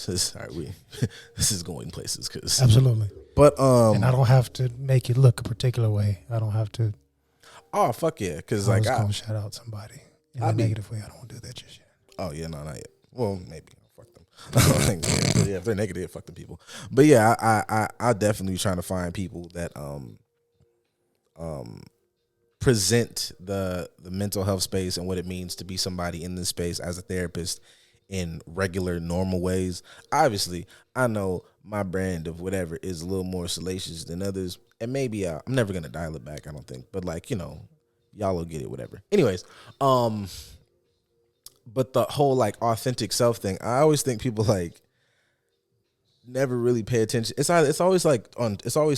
S2: is all right. This is going places, cause
S3: Absolutely.
S2: But
S3: and I don't have to make it look a particular way. I don't have to.
S2: Oh fuck yeah, cause
S3: I
S2: like
S3: was gonna shout out somebody in a negative way. I don't want to do that just yet.
S2: Oh yeah, no, not yet. Well, maybe fuck them. Yeah, if they're negative, fuck them people. But yeah, I definitely trying to find people that present the mental health space and what it means to be somebody in this space as a therapist in regular, normal ways. Obviously, I know my brand of whatever is a little more salacious than others, and maybe I'm never gonna dial it back, I don't think. But like, you know, y'all will get it, whatever. Anyways, but the whole like authentic self thing, I always think people like never really pay attention. It always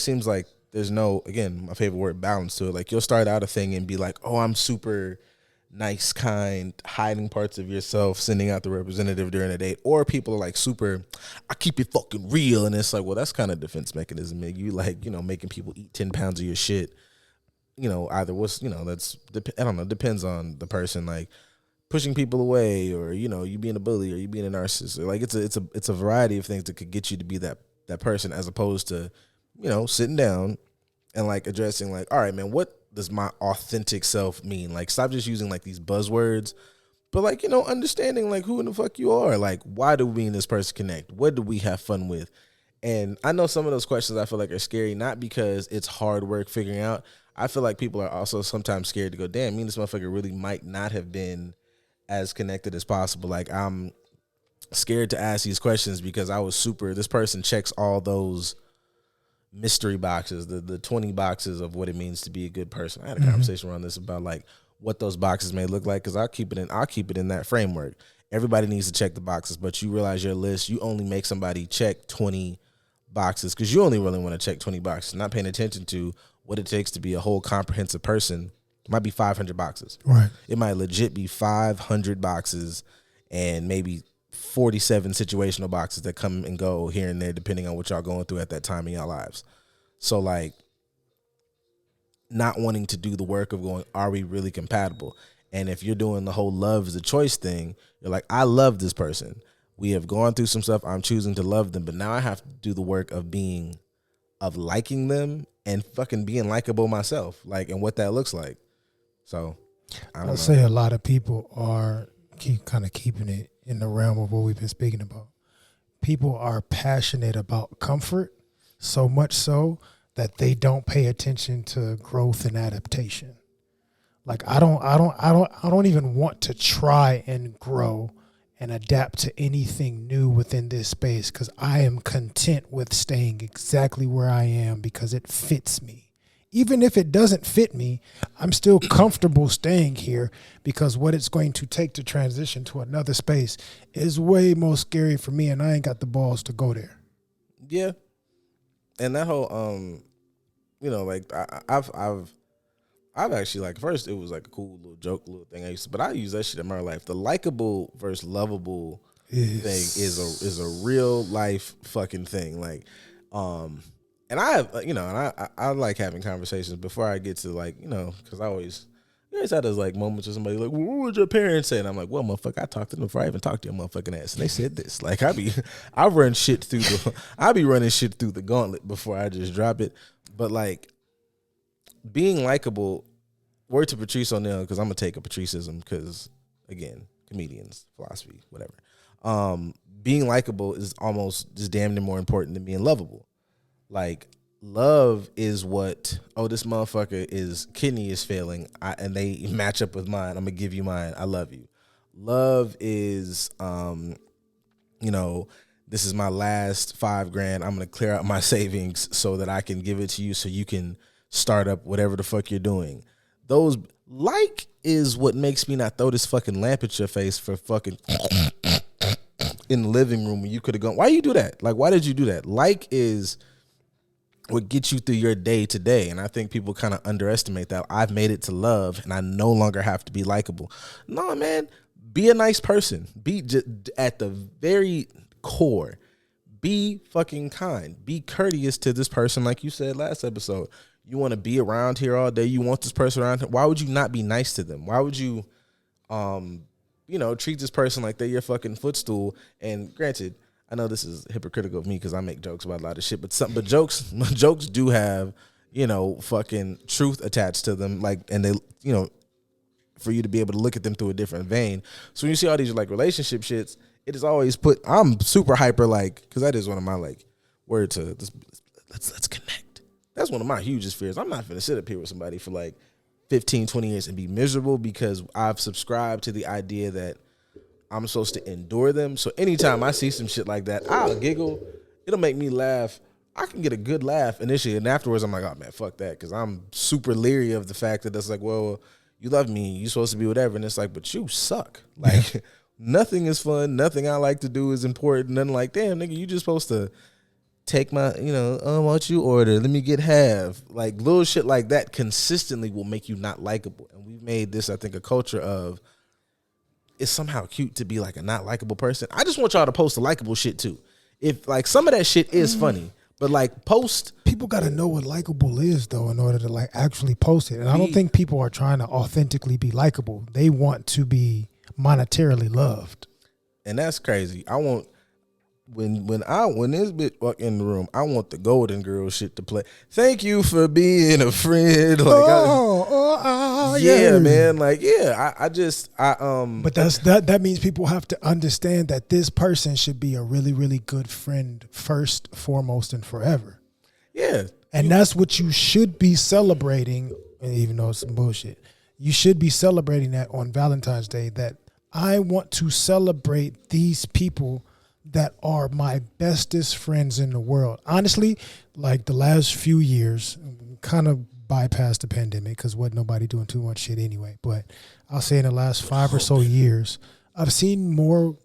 S2: seems like there's no, again, my favorite word, balance to it. Like you'll start out a thing and be like, oh, I'm super nice, kind, hiding parts of yourself, sending out the representative during a date. Or people are like super, I keep it fucking real. And it's like, well, that's kind of defense mechanism. You like, you know, making people eat 10 pounds of your shit. You know, either what's, you know, that's, I don't know, depends on the person. Like pushing people away, or, you know, you being a bully, or you being a narcissist. Or like it's a variety of things that could get you to be that that person, as opposed to, sitting down and like addressing like, all right, man, what does my authentic self mean? Like, stop just using like these buzzwords, but like, understanding like who in the fuck you are. Like, why do we and this person connect? What do we have fun with? And I know some of those questions I feel like are scary, not because it's hard work figuring out. I feel like people are also sometimes scared to go, damn, me and this motherfucker really might not have been as connected as possible. Like, I'm scared to ask these questions because this person checks all those mystery boxes, the 20 boxes of what it means to be a good person. I had a conversation around this about like what those boxes may look like, because I'll keep it in that framework. Everybody needs to check the boxes, but you realize your list, you only make somebody check 20 boxes because you only really want to check 20 boxes, not paying attention to what it takes to be a whole comprehensive person. It might be 500 boxes.
S3: Right.
S2: It might legit be 500 boxes and maybe 47 situational boxes that come and go here and there depending on what y'all going through at that time in y'all lives. So like, not wanting to do the work of going, are we really compatible? And if you're doing the whole love is a choice thing, you're like, I love this person. We have gone through some stuff. I'm choosing to love them, but now I have to do the work of liking them and fucking being likable myself, like, and what that looks like. So
S3: I'll say a lot of people are kind of keeping it in the realm of what we've been speaking about. People are passionate about comfort, so much so that they don't pay attention to growth and adaptation. Like, I don't even want to try and grow and adapt to anything new within this space, because I am content with staying exactly where I am because it fits me. Even if it doesn't fit me, I'm still comfortable staying here, because what it's going to take to transition to another space is way more scary for me, and I ain't got the balls to go there.
S2: Yeah. And that whole, like I've actually, like, first it was like a cool little joke, little thing but I use that shit in my life. The likable versus lovable thing is a real life fucking thing. Like, and I have, and I like having conversations before I get to, like, because I always had those like moments where somebody like, well, what would your parents say? And I'm like, well, motherfucker, I talked to them before I even talked to your motherfucking ass, and they said this. Like, I be running shit through the gauntlet before I just drop it. But like, being likable, word to Patrice O'Neal, because I'm gonna take a Patriceism, because again, comedians, philosophy, whatever. Being likable is almost just damn near more important than being lovable. Like, love is what, this motherfucker kidney is failing, and they match up with mine. I'm gonna give you mine. I love you. Love is, this is my last $5,000. I'm gonna clear out my savings so that I can give it to you, so you can start up whatever the fuck you're doing. Those is what makes me not throw this fucking lamp at your face for fucking in the living room when you could have gone. Why you do that? Like, why did you do that? Like is what gets you through your day to day. And I think people kind of underestimate that. I've made it to love and I no longer have to be likable. No, man, be a nice person. Be just at the very core. Be fucking kind. Be courteous to this person, like you said last episode. You want to be around here all day. You want this person around here. Why would you not be nice to them? Why would you, treat this person like they're your fucking footstool? And granted, I know this is hypocritical of me because I make jokes about a lot of shit, but jokes do have, fucking truth attached to them. Like, and they, for you to be able to look at them through a different vein. So when you see all these like relationship shits, it is always I'm super hyper, like, because that is one of my like word to let's connect. That's one of my hugest fears. I'm not going to sit up here with somebody for like 15, 20 years and be miserable because I've subscribed to the idea that I'm supposed to endure them. So anytime I see some shit like that, I'll giggle. It'll make me laugh. I can get a good laugh initially, and afterwards I'm like, oh man, fuck that, because I'm super leery of the fact that that's like, well, you love me, you're supposed to be whatever, and it's like, but you suck. Like, nothing is fun, nothing I like to do is important, nothing like, damn, nigga, you just supposed to take my, what you order, let me get half. Like, little shit like that consistently will make you not likable. And we've made this, I think, a culture of, it's somehow cute to be like a not likable person. I just want y'all to post the likable shit too. If like some of that shit is funny, but like post. People
S3: got to know what likable is though in order to like actually post it. And I don't think people are trying to authentically be likable. They want to be monetarily loved.
S2: And that's crazy. I want when this bitch walk in the room, I want the Golden Girl shit to play. Thank you for being a friend. Like, yeah, man. Like, yeah,
S3: But that means people have to understand that this person should be a really, really good friend first, foremost, and forever.
S2: Yeah.
S3: And that's what you should be celebrating, even though it's some bullshit. You should be celebrating that on Valentine's Day, that I want to celebrate these people that are my bestest friends in the world. Honestly, like the last few years, kind of bypassed the pandemic because wasn't nobody doing too much shit anyway. But I'll say in the last 5 or so years, I've seen more,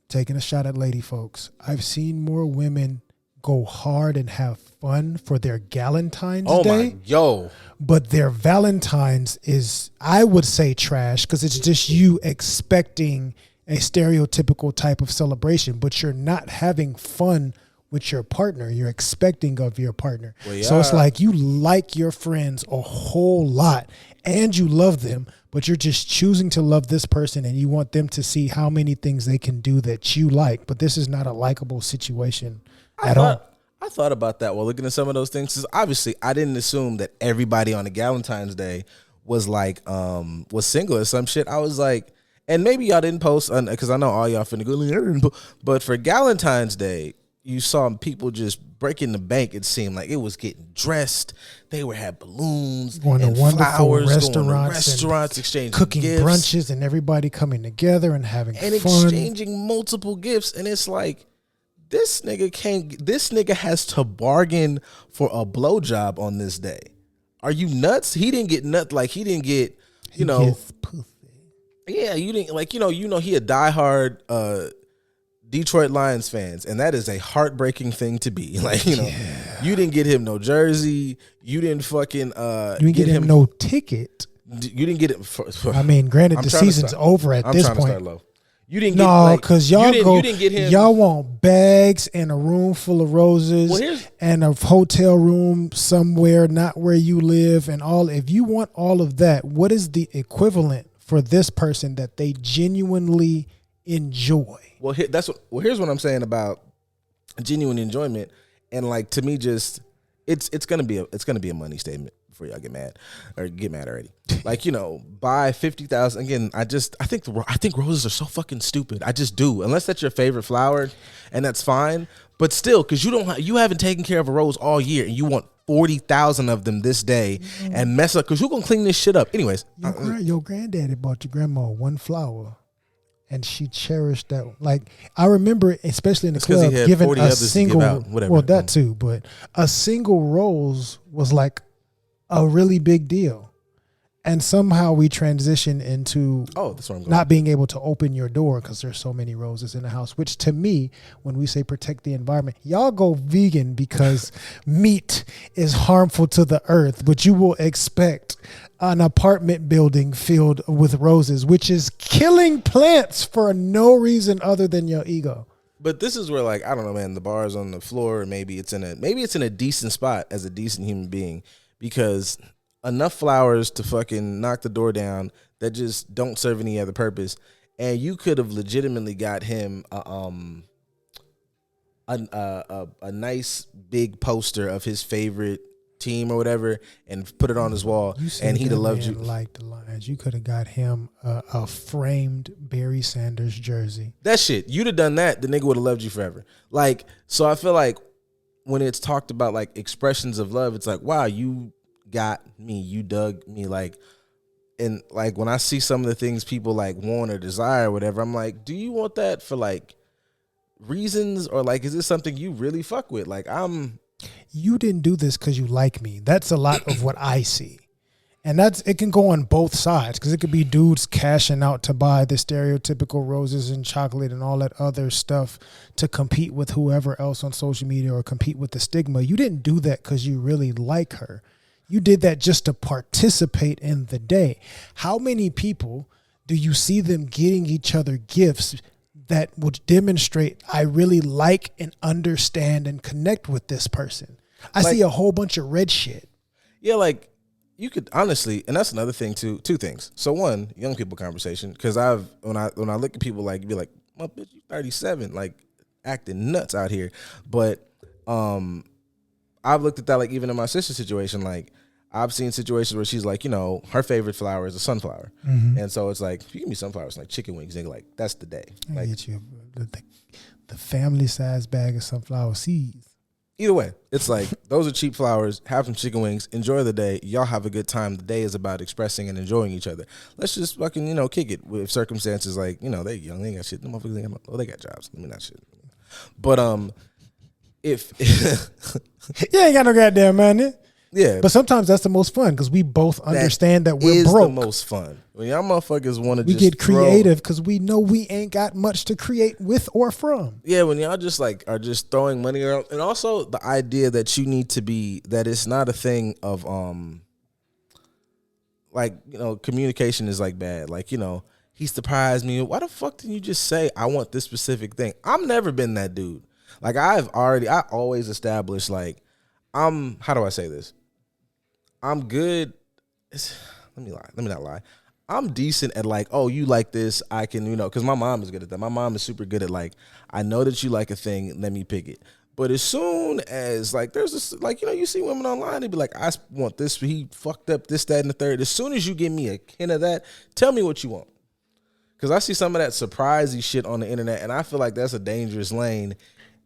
S3: taking a shot at lady folks, I've seen more women go hard and have fun for their Galentine's Day. But their Valentine's is, I would say, trash because it's just you expecting a stereotypical type of celebration, but you're not having fun with your partner. You're expecting of your partner. Well, yeah. So it's like you like your friends a whole lot and you love them, but you're just choosing to love this person and you want them to see how many things they can do that you like. But this is not a likable situation at all.
S2: I thought about that while looking at some of those things. Because obviously, I didn't assume that everybody on the Galentine's Day was like was single or some shit. I was like, and maybe y'all didn't post because I know all y'all finna go. But for Galentine's Day, you saw people just breaking the bank. It seemed like it was getting dressed. They had balloons,
S3: going
S2: and
S3: to wonderful
S2: flowers,
S3: restaurants,
S2: exchanging
S3: cooking
S2: gifts,
S3: brunches, and everybody coming together and having
S2: and
S3: fun,
S2: exchanging multiple gifts. And it's like, this nigga has to bargain for a blowjob on this day. Are you nuts? He didn't get nut like he didn't get, you know. Yeah, you didn't like, he a diehard Detroit Lions fans, and that is a heartbreaking thing to be. Like, you didn't get him no jersey. You didn't fucking
S3: you didn't get him no ticket.
S2: You didn't get it.
S3: I mean, granted, the season's over at this point.
S2: You didn't
S3: get because y'all you didn't get him. Y'all want bags and a room full of roses and a hotel room somewhere not where you live and all. If you want all of that, what is the equivalent for this person that they genuinely enjoy?
S2: Well, here's what I'm saying about genuine enjoyment, and like, to me, just it's gonna be a money statement before y'all get mad already. Like, buy 50,000. Again, I think roses are so fucking stupid. I just do, unless that's your favorite flower, and that's fine. But still, because you haven't taken care of a rose all year, and you want 40,000 of them this day and mess up, because who's gonna clean this shit up? Anyways,
S3: your granddaddy bought your grandma one flower. And she cherished that. Like, I remember, especially in the club, giving a single, well, that too, but a single rose was like a really big deal. And somehow we transitioned into not being able to open your door because there's so many roses in the house, which to me, when we say protect the environment, y'all go vegan because meat is harmful to the earth, but you will expect an apartment building filled with roses, which is killing plants for no reason other than your ego.
S2: But this is where, like, I don't know, man, the bar's on the floor. Maybe it's in a decent spot as a decent human being, because enough flowers to fucking knock the door down that just don't serve any other purpose. And you could have legitimately got him a nice big poster of his favorite team or whatever and put it on his wall, and he'd have loved you. Like
S3: the Lions, you could have got him a framed Barry Sanders jersey.
S2: That shit, you'd have done that, the nigga would have loved you forever. Like, so I feel like when it's talked about like expressions of love, it's like, wow, you got me, you dug me. Like, and like when I see some of the things people like want or desire or whatever, I'm like, do you want that for like reasons, or like, is this something you really fuck with? Like,
S3: you didn't do this because you like me. That's a lot of what I see. And it can go on both sides, because it could be dudes cashing out to buy the stereotypical roses and chocolate and all that other stuff to compete with whoever else on social media or compete with the stigma. You didn't do that because you really like her. You did that just to participate in the day. How many people do you see them getting each other gifts that would demonstrate I really like and understand and connect with this person? I see a whole bunch of red shit.
S2: Yeah, like, you could honestly, and that's another thing too. Two things. So one, young people conversation, because when I look at people, like, be like, well, bitch, you 37. Like, acting nuts out here. But I've looked at that, like, even in my sister's situation, like, I've seen situations where she's like, you know, her favorite flower is a sunflower. And so it's like, if you give me sunflowers, like chicken wings, nigga, like, that's the day.
S3: I
S2: Like,
S3: get you the family size bag of sunflower seeds.
S2: either way, it's like, those are cheap flowers. Have some chicken wings. Enjoy the day. Y'all have a good time. The day is about expressing and enjoying each other. Let's just fucking, you know, kick it with circumstances like, you know, they young, they ain't got shit. Them motherfuckers ain't got, oh, they got jobs. Let me not shit. But if
S3: You ain't got no goddamn money.
S2: yeah,
S3: But sometimes that's the most fun because we both understand that we're
S2: is
S3: broke.
S2: the most fun. When y'all motherfuckers want to
S3: We
S2: just
S3: get creative because we know we ain't got much to create with or from.
S2: Yeah, when y'all just like are just throwing money around, and also the idea that you need to be, that it's not a thing of like, you know, communication is like bad. Like, you know, he surprised me. Why the fuck didn't you just say I want this specific thing? I've never been that dude. Like, I always established, like, how do I say this? I'm good. Let me not lie. I'm decent at, like, oh, you like this, I can, you know, because my mom is good at that. My mom is super good at, like, I know that you like a thing, let me pick it. But as soon as, like, there's this, like, you know, you see women online, they be like, I want this, he fucked up this, that, and the third. As soon as you give me a hint of that, tell me what you want. Because I see some of that surprisey shit on the internet, and I feel like that's a dangerous lane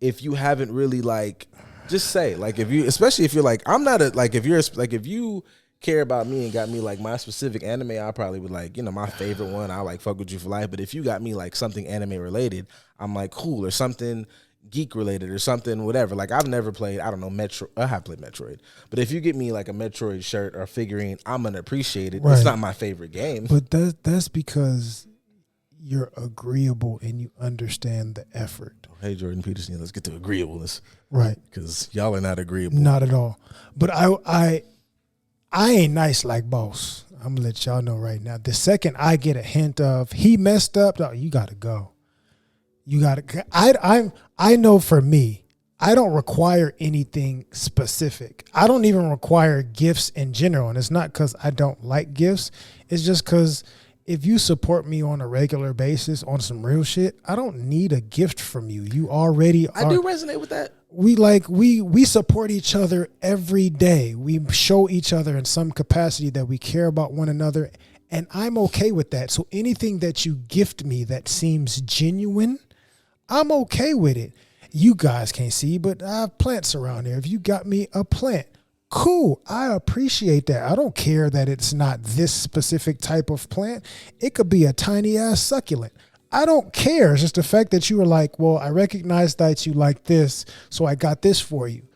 S2: if you haven't really, like, just say, like, if you, especially if you're like, I'm not a, like, if you're, like, if you care about me and got me, like, my specific anime, I probably would, like, you know, my favorite one, I like fuck with you for life. But if you got me, like, something anime related, I'm like, cool, or something geek related or something, whatever. Like, I've never played, I don't know, I have played Metroid. But if you get me, like, a Metroid shirt or figurine, I'm going to appreciate it.
S3: Right.
S2: It's not my favorite game.
S3: But that's because you're agreeable and you understand the effort.
S2: Hey, Jordan Peterson, let's get to agreeableness.
S3: Right.
S2: Because y'all are not agreeable.
S3: Not at all. But I ain't nice like boss. I'm gonna let y'all know right now. The second I get a hint of he messed up, oh, you gotta go. You gotta. I know for me, I don't require anything specific. I don't even require gifts in general, and it's not because I don't like gifts. It's just because if you support me on a regular basis on some real shit, I don't need a gift from you. You already are.
S2: I do resonate with that.
S3: We support each other every day. We show each other in some capacity that we care about one another, and I'm okay with that. So anything that you gift me that seems genuine, I'm okay with it. You guys can't see, but I have plants around there. If you got me a plant, cool. I appreciate that. I don't care that it's not this specific type of plant. It could be a tiny ass succulent. I don't care. It's just the fact that you were like, well, I recognize that you like this, so I got this for you.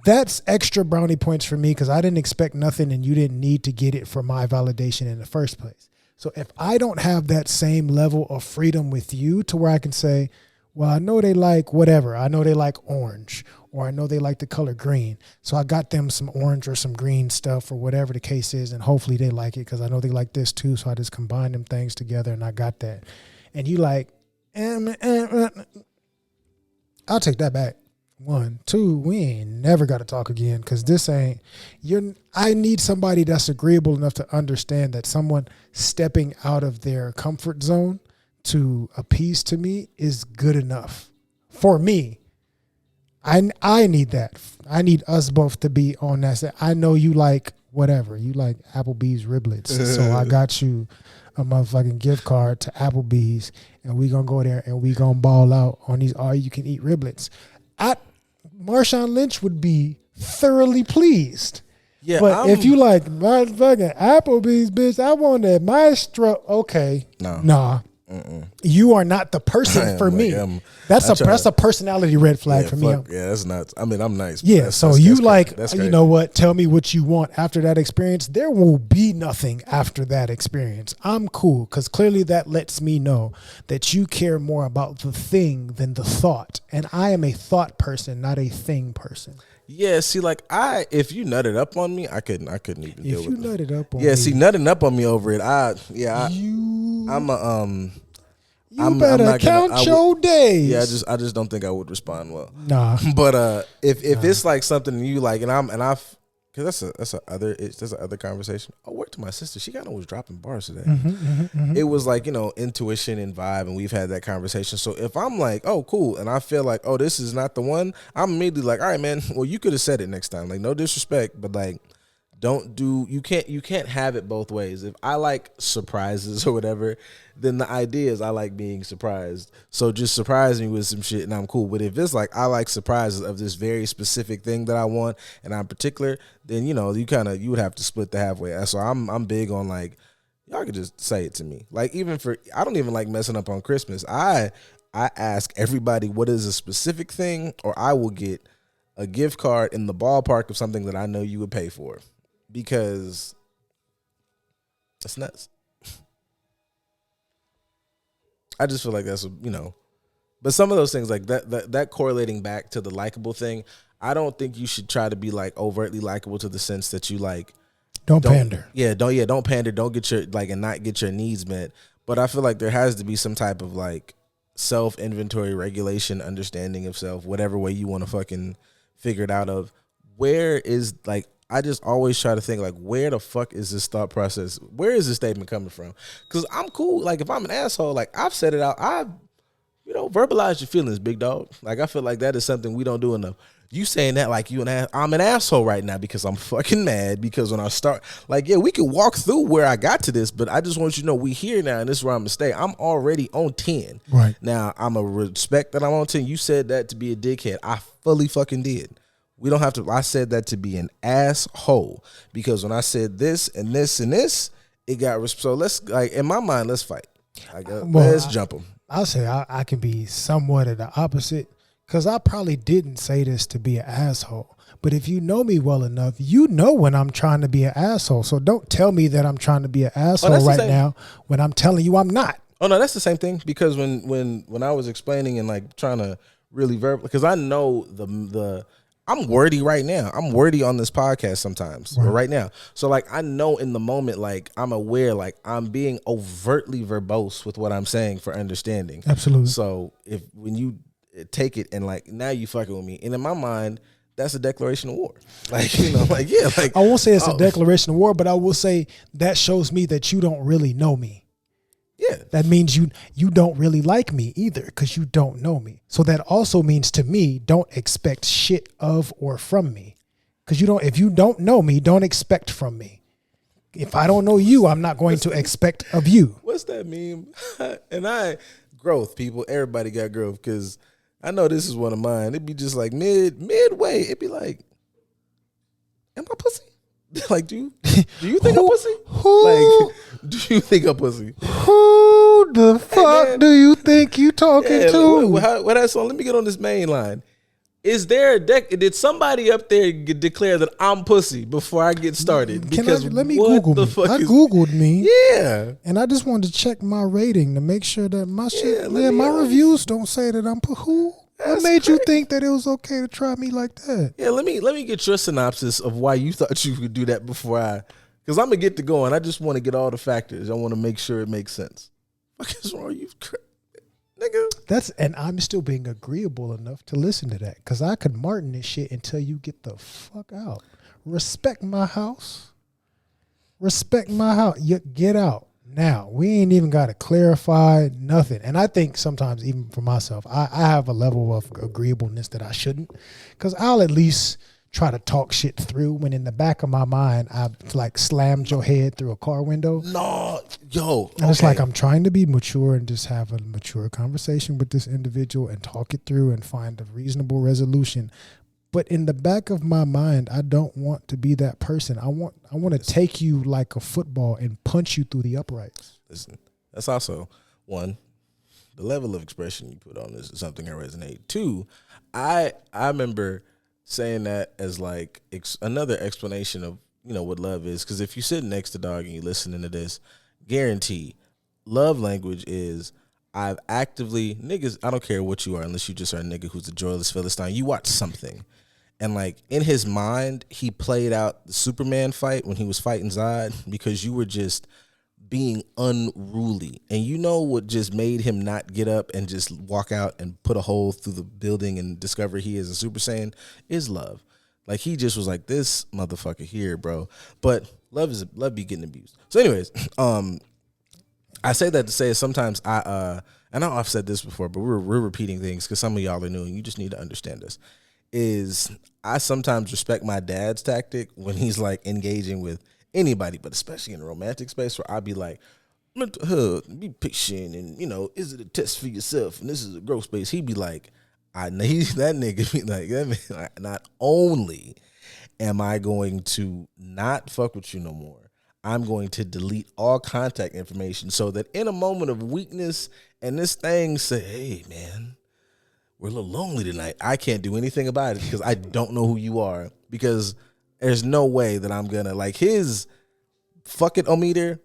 S3: That's extra brownie points for me because I didn't expect nothing and you didn't need to get it for my validation in the first place. So if I don't have that same level of freedom with you to where I can say, well, I know they like whatever. I know they like orange, or I know they like the color green. So I got them some orange or some green stuff or whatever the case is, and hopefully they like it because I know they like this too. So I just combined them things together and I got that. And you like, I'll take that back. 1, 2, we ain't never got to talk again because this ain't, I need somebody that's agreeable enough to understand that someone stepping out of their comfort zone to appease to me is good enough for me. I need that. I need us both to be on that side. I know you like whatever. You like Applebee's riblets. So I got you a motherfucking gift card to Applebee's and we gonna go there and we gonna ball out on these all-you-can-eat riblets. Marshawn Lynch would be thoroughly pleased.
S2: Yeah,
S3: but if you like motherfucking Applebee's, bitch, I want that Maestro. Okay, nah. You are not the person for me. That's a personality red flag for me.
S2: Yeah, that's nuts. I mean, I'm nice.
S3: Yeah, so you know what? Tell me what you want after that experience. There will be nothing after that experience. I'm cool because clearly that lets me know that you care more about the thing than the thought. And I am a thought person, not a thing person.
S2: Yeah, see, like if you nutted up on me, I couldn't even deal with it.
S3: If you nutted up on me.
S2: Yeah, see, nutting up on me over it, I'm
S3: better count your days.
S2: Yeah, I just don't think I would respond well.
S3: Nah.
S2: But if it's like something you like, and because that's a other conversation. Oh, word to my sister. She kind of was dropping bars today.
S3: Mm-hmm.
S2: It was like, intuition and vibe, and we've had that conversation. So if I'm like, oh, cool, and I feel like, oh, this is not the one, I'm immediately like, all right, man, well, you could have said it next time. Like, no disrespect, but like, you can't have it both ways. If I like surprises or whatever, then the idea is I like being surprised. So just surprise me with some shit and I'm cool. But if it's like I like surprises of this very specific thing that I want and I'm particular, then you would have to split the halfway. So I'm big on like, y'all could just say it to me. Like I don't even like messing up on Christmas. I ask everybody what is a specific thing, or I will get a gift card in the ballpark of something that I know you would pay for. Because that's nuts. I just feel like that's, but some of those things like that correlating back to the likable thing, I don't think you should try to be like overtly likable to the sense that you like
S3: don't pander.
S2: Don't pander, don't get your and not get your needs met. But I feel like there has to be some type of like self-inventory, regulation, understanding of self, whatever way you want to fucking figure it out of. Where is like, I just always try to think like, where the fuck is this thought process? Where is this statement coming from? Because I'm cool. Like if I'm an asshole, like I've said it out. I've, verbalize your feelings, big dog. Like I feel like that is something we don't do enough. You saying that like I'm an asshole right now because I'm fucking mad because when I start, like, yeah, we could walk through where I got to this, but I just want you to know we here now and this is where I'm gonna stay. I'm already on 10.
S3: Right.
S2: Now I'm a respect that I'm on 10. You said that to be a dickhead. I fully fucking did. We don't have to. I said that to be an asshole because when I said this and this and this, it got. So let's like in my mind, let's fight. Let's jump them.
S3: I'll say I can be somewhat of the opposite because I probably didn't say this to be an asshole. But if you know me well enough, you know when I'm trying to be an asshole. So don't tell me that I'm trying to be an asshole right now when I'm telling you I'm not.
S2: Oh no, that's the same thing because when I was explaining and like trying to really because I know the. I'm wordy right now. I'm wordy on this podcast sometimes, right now. So like, I know in the moment, like I'm aware, like I'm being overtly verbose with what I'm saying for understanding.
S3: Absolutely.
S2: So when you take it and like, now you fucking with me. And in my mind, that's a declaration of war. Like, like.
S3: I won't say it's a declaration of war, but I will say that shows me that you don't really know me.
S2: Yeah.
S3: That means you don't really like me either because you don't know me. So that also means to me, don't expect shit of or from me. Because if you don't know me, don't expect from me. If I don't know you, I'm not going to expect of you.
S2: What's that meme? And growth, people, everybody got growth because I know this is one of mine. It'd be just like midway. It'd be like, am I pussy? Like, do you think I'm pussy? Like, do you think I'm pussy?
S3: Who the fuck do you think you talking to?
S2: What that song? Let me get on this main line. Is there did somebody up there declare that I'm pussy before I get started? Because
S3: let me Google me. I Googled me.
S2: Yeah.
S3: And I just wanted to check my rating to make sure that my shit, my reviews don't say that I'm who? What made you think that it was okay to try me like that?
S2: Yeah, let me get your synopsis of why you thought you could do that before because I'm gonna get to going. I just want to get all the factors. I want to make sure it makes sense. What is wrong, you nigga?
S3: And I'm still being agreeable enough to listen to that because I could Martin this shit until you get the fuck out. Respect my house. Respect my house. Get out. Now, we ain't even got to clarify nothing. And I think sometimes, even for myself, I have a level of agreeableness that I shouldn't. Because I'll at least try to talk shit through when in the back of my mind, I've like slammed your head through a car window.
S2: No, yo.
S3: And it's like I'm trying to be mature and just have a mature conversation with this individual and talk it through and find a reasonable resolution. But in the back of my mind, I don't want to be that person. I want to take you like a football and punch you through the uprights.
S2: Listen, that's also one, the level of expression you put on this is something I resonate. Two, I remember saying that as like another explanation of what love is. Because if you sit next to dog and you listening to this, guarantee love language is I've actively niggas. I don't care what you are unless you just are a nigga who's a joyless Philistine. You watch something. And like in his mind, he played out the Superman fight when he was fighting Zod because you were just being unruly. And you know what just made him not get up and just walk out and put a hole through the building and discover he is a Super Saiyan is love. Like he just was like, this motherfucker here, bro. But love be getting abused. So anyways, I say that to say sometimes I know I've said this before, but we're repeating things because some of y'all are new and you just need to understand this. Is I sometimes respect my dad's tactic when he's like engaging with anybody, but especially in a romantic space where I'd be like, be patient and, you know, is it a test for yourself? And this is a growth space. He'd be like, that nigga be like, that man, not only am I going to not fuck with you no more, I'm going to delete all contact information so that in a moment of weakness and this thing say, hey, man, we're a little lonely tonight, I can't do anything about it because I don't know who you are, because there's no way that I'm going to, like, his fucking ometer,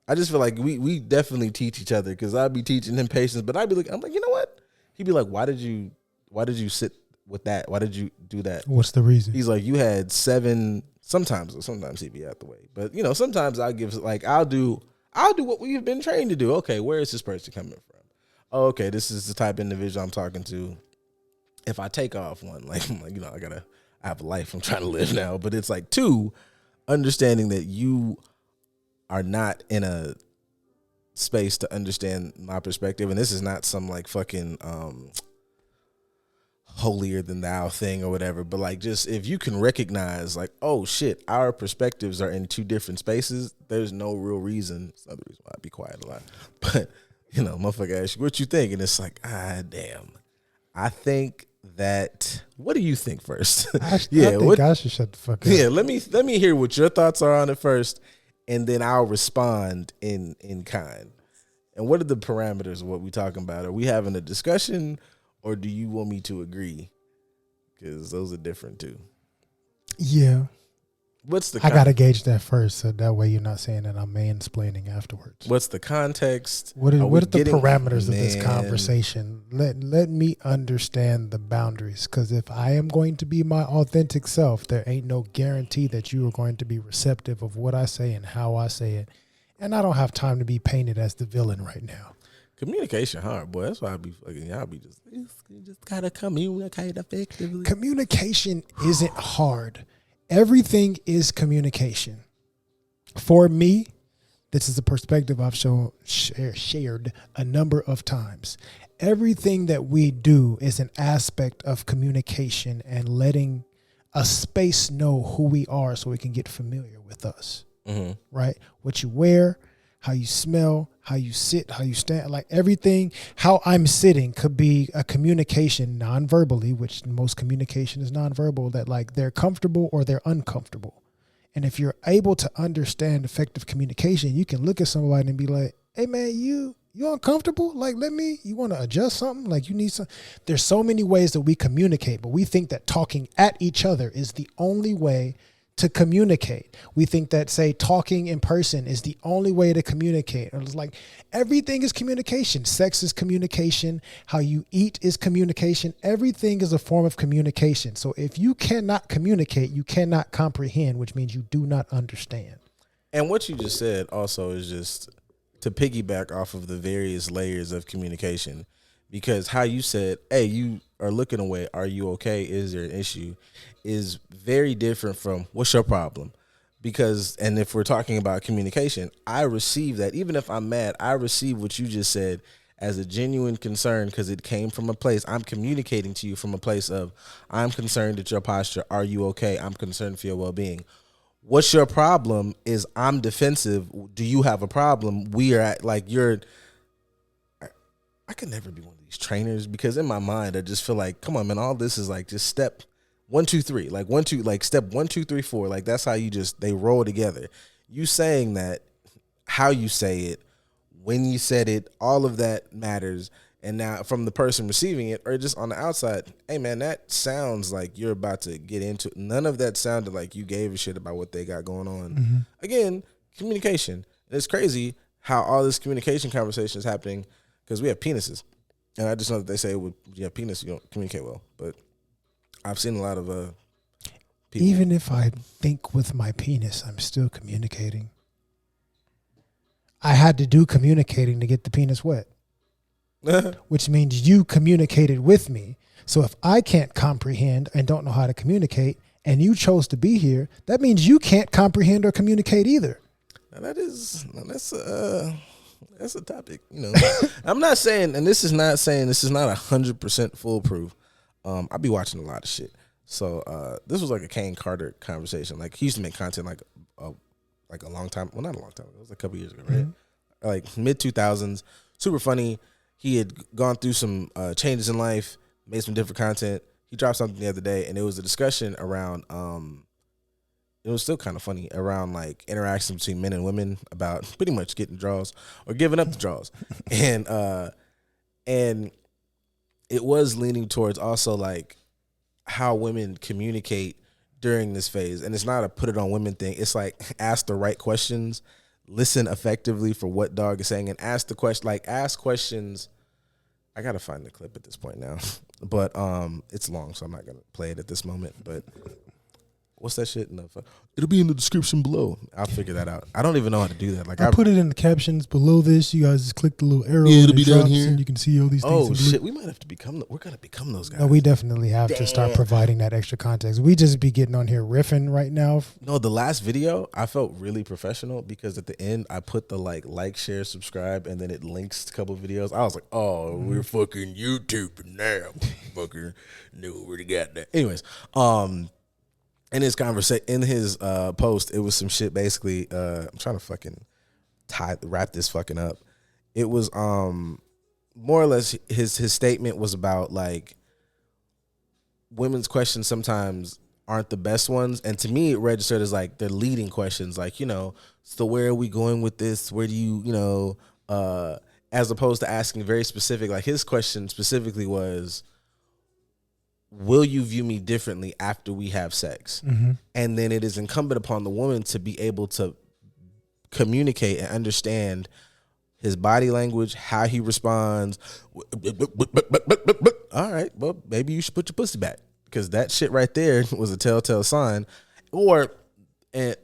S2: I just feel like we definitely teach each other because I'd be teaching him patience, but I'd be like, I'm like, you know what? He'd be like, why did you sit with that? Why did you do that?
S3: What's the reason? He's
S2: like, you had 7... Sometimes he'd be out the way, but you know, sometimes I'll do what we've been trained to do. Okay, where is this person coming from? Oh, okay, this is the type of individual I'm talking to. If I take off one, like you know, I have a life I'm trying to live now, but it's like 2, understanding that you are not in a space to understand my perspective, and this is not some like fucking holier than thou thing or whatever, but like, just if you can recognize like, oh shit, our perspectives are in 2 different spaces, there's no real reason. It's another reason why I be quiet a lot, but you know, motherfucker ask you what you think, and it's like, damn, I think that, what do you think first?
S3: I think I should shut the fuck up.
S2: Yeah, let me hear what your thoughts are on it first, and then I'll respond in kind. And what are the parameters of what we talking about? Are we having a discussion, or do you want me to agree? Because those are different too.
S3: Yeah.
S2: I
S3: gotta gauge that first, so that way you're not saying that I'm mansplaining afterwards.
S2: What's the context?
S3: What are the parameters of this conversation? Let me understand the boundaries, because if I am going to be my authentic self, there ain't no guarantee that you are going to be receptive of what I say and how I say it. And I don't have time to be painted as the villain right now.
S2: Communication hard, boy. That's why I be fucking. Y'all be just gotta communicate effectively.
S3: Communication isn't hard. Everything is communication. For me, this is a perspective I've shared a number of times. Everything that we do is an aspect of communication and letting a space know who we are so we can get familiar with us. Mm-hmm. Right? What you wear, how you smell, how you sit, how you stand, like everything, how I'm sitting could be a communication non-verbally, which most communication is non-verbal, that like they're comfortable or they're uncomfortable. And if you're able to understand effective communication, you can look at somebody and be like, hey man, you uncomfortable? Like, you want to adjust something? Like you need some, there's so many ways that we communicate, but we think that talking at each other is the only way to communicate. We think that, say, talking in person is the only way to communicate. It's like everything is communication. Sex is communication. How you eat is communication. Everything is a form of communication. So if you cannot communicate, you cannot comprehend, which means you do not understand.
S2: And what you just said also is just to piggyback off of the various layers of communication, because how you said, hey, you are looking away, are you okay? Is there an issue? Is very different from what's your problem? Because, and if we're talking about communication, I receive that. Even if I'm mad, I receive what you just said as a genuine concern because it came from a place. I'm communicating to you from a place of, I'm concerned at your posture. Are you okay? I'm concerned for your well-being. What's your problem is I'm defensive. Do you have a problem? We are at like I could never be one of these trainers because in my mind, I just feel like, come on, man, all this is like just step 1, 2, 3, like step 1, 2, 3, 4. Like that's how they roll together. You saying that, how you say it, when you said it, all of that matters. And now from the person receiving it or just on the outside, hey man, that sounds like you're about to get into it. None of that sounded like you gave a shit about what they got going on. Mm-hmm. Again, communication. And it's crazy how all this communication conversation is happening because we have penises. And I just know that they say, well, you have penis, you don't communicate well. But I've seen a lot of people.
S3: Even if I think with my penis, I'm still communicating. I had to do communicating to get the penis wet. Which means you communicated with me. So if I can't comprehend and don't know how to communicate, and you chose to be here, that means you can't comprehend or communicate either.
S2: Now that's a topic, you know. I'm not saying, and this is not 100% foolproof. I be watching a lot of shit. So this was like a Kane Carter conversation. Like he used to make content like a long time. Well, not a long time ago. It was a couple years ago, right? Mm-hmm. Like mid 2000s. Super funny. He had gone through some changes in life, made some different content. He dropped something the other day, and it was a discussion around. It was still kind of funny around like interactions between men and women about pretty much getting draws or giving up the draws, and it was leaning towards also like how women communicate during this phase. And it's not a put it on women thing. It's like ask the right questions, listen effectively for what dog is saying, and ask questions. I gotta find the clip at this point now, but it's long, so I'm not gonna play it at this moment. But what's that shit? It'll be in the description below. I'll figure that out. I don't even know how to do that. Like
S3: I put it in the captions below this. You guys just click the little arrow.
S2: Yeah, it'll be down here,
S3: and you can see all these things.
S2: Oh shit, we might have to become. We're gonna become those guys.
S3: No, we definitely have to start providing that extra context. We just be getting on here riffing right now.
S2: No, the last video I felt really professional because at the end I put the like, share, subscribe, and then it links a couple videos. I was like, oh, we're fucking YouTube now, fucker. Knew we got that. Anyways, in his conversation, in his post, it was some shit. Basically, I'm trying to fucking wrap this fucking up. It was more or less his statement was about like women's questions sometimes aren't the best ones, and to me, it registered as like they're leading questions, like so where are we going with this? Where do you as opposed to asking very specific. Like his question specifically was, will you view me differently after we have sex? Mm-hmm. And then it is incumbent upon the woman to be able to communicate and understand his body language, how he responds. All right, well, maybe you should put your pussy back, because that shit right there was a telltale sign. And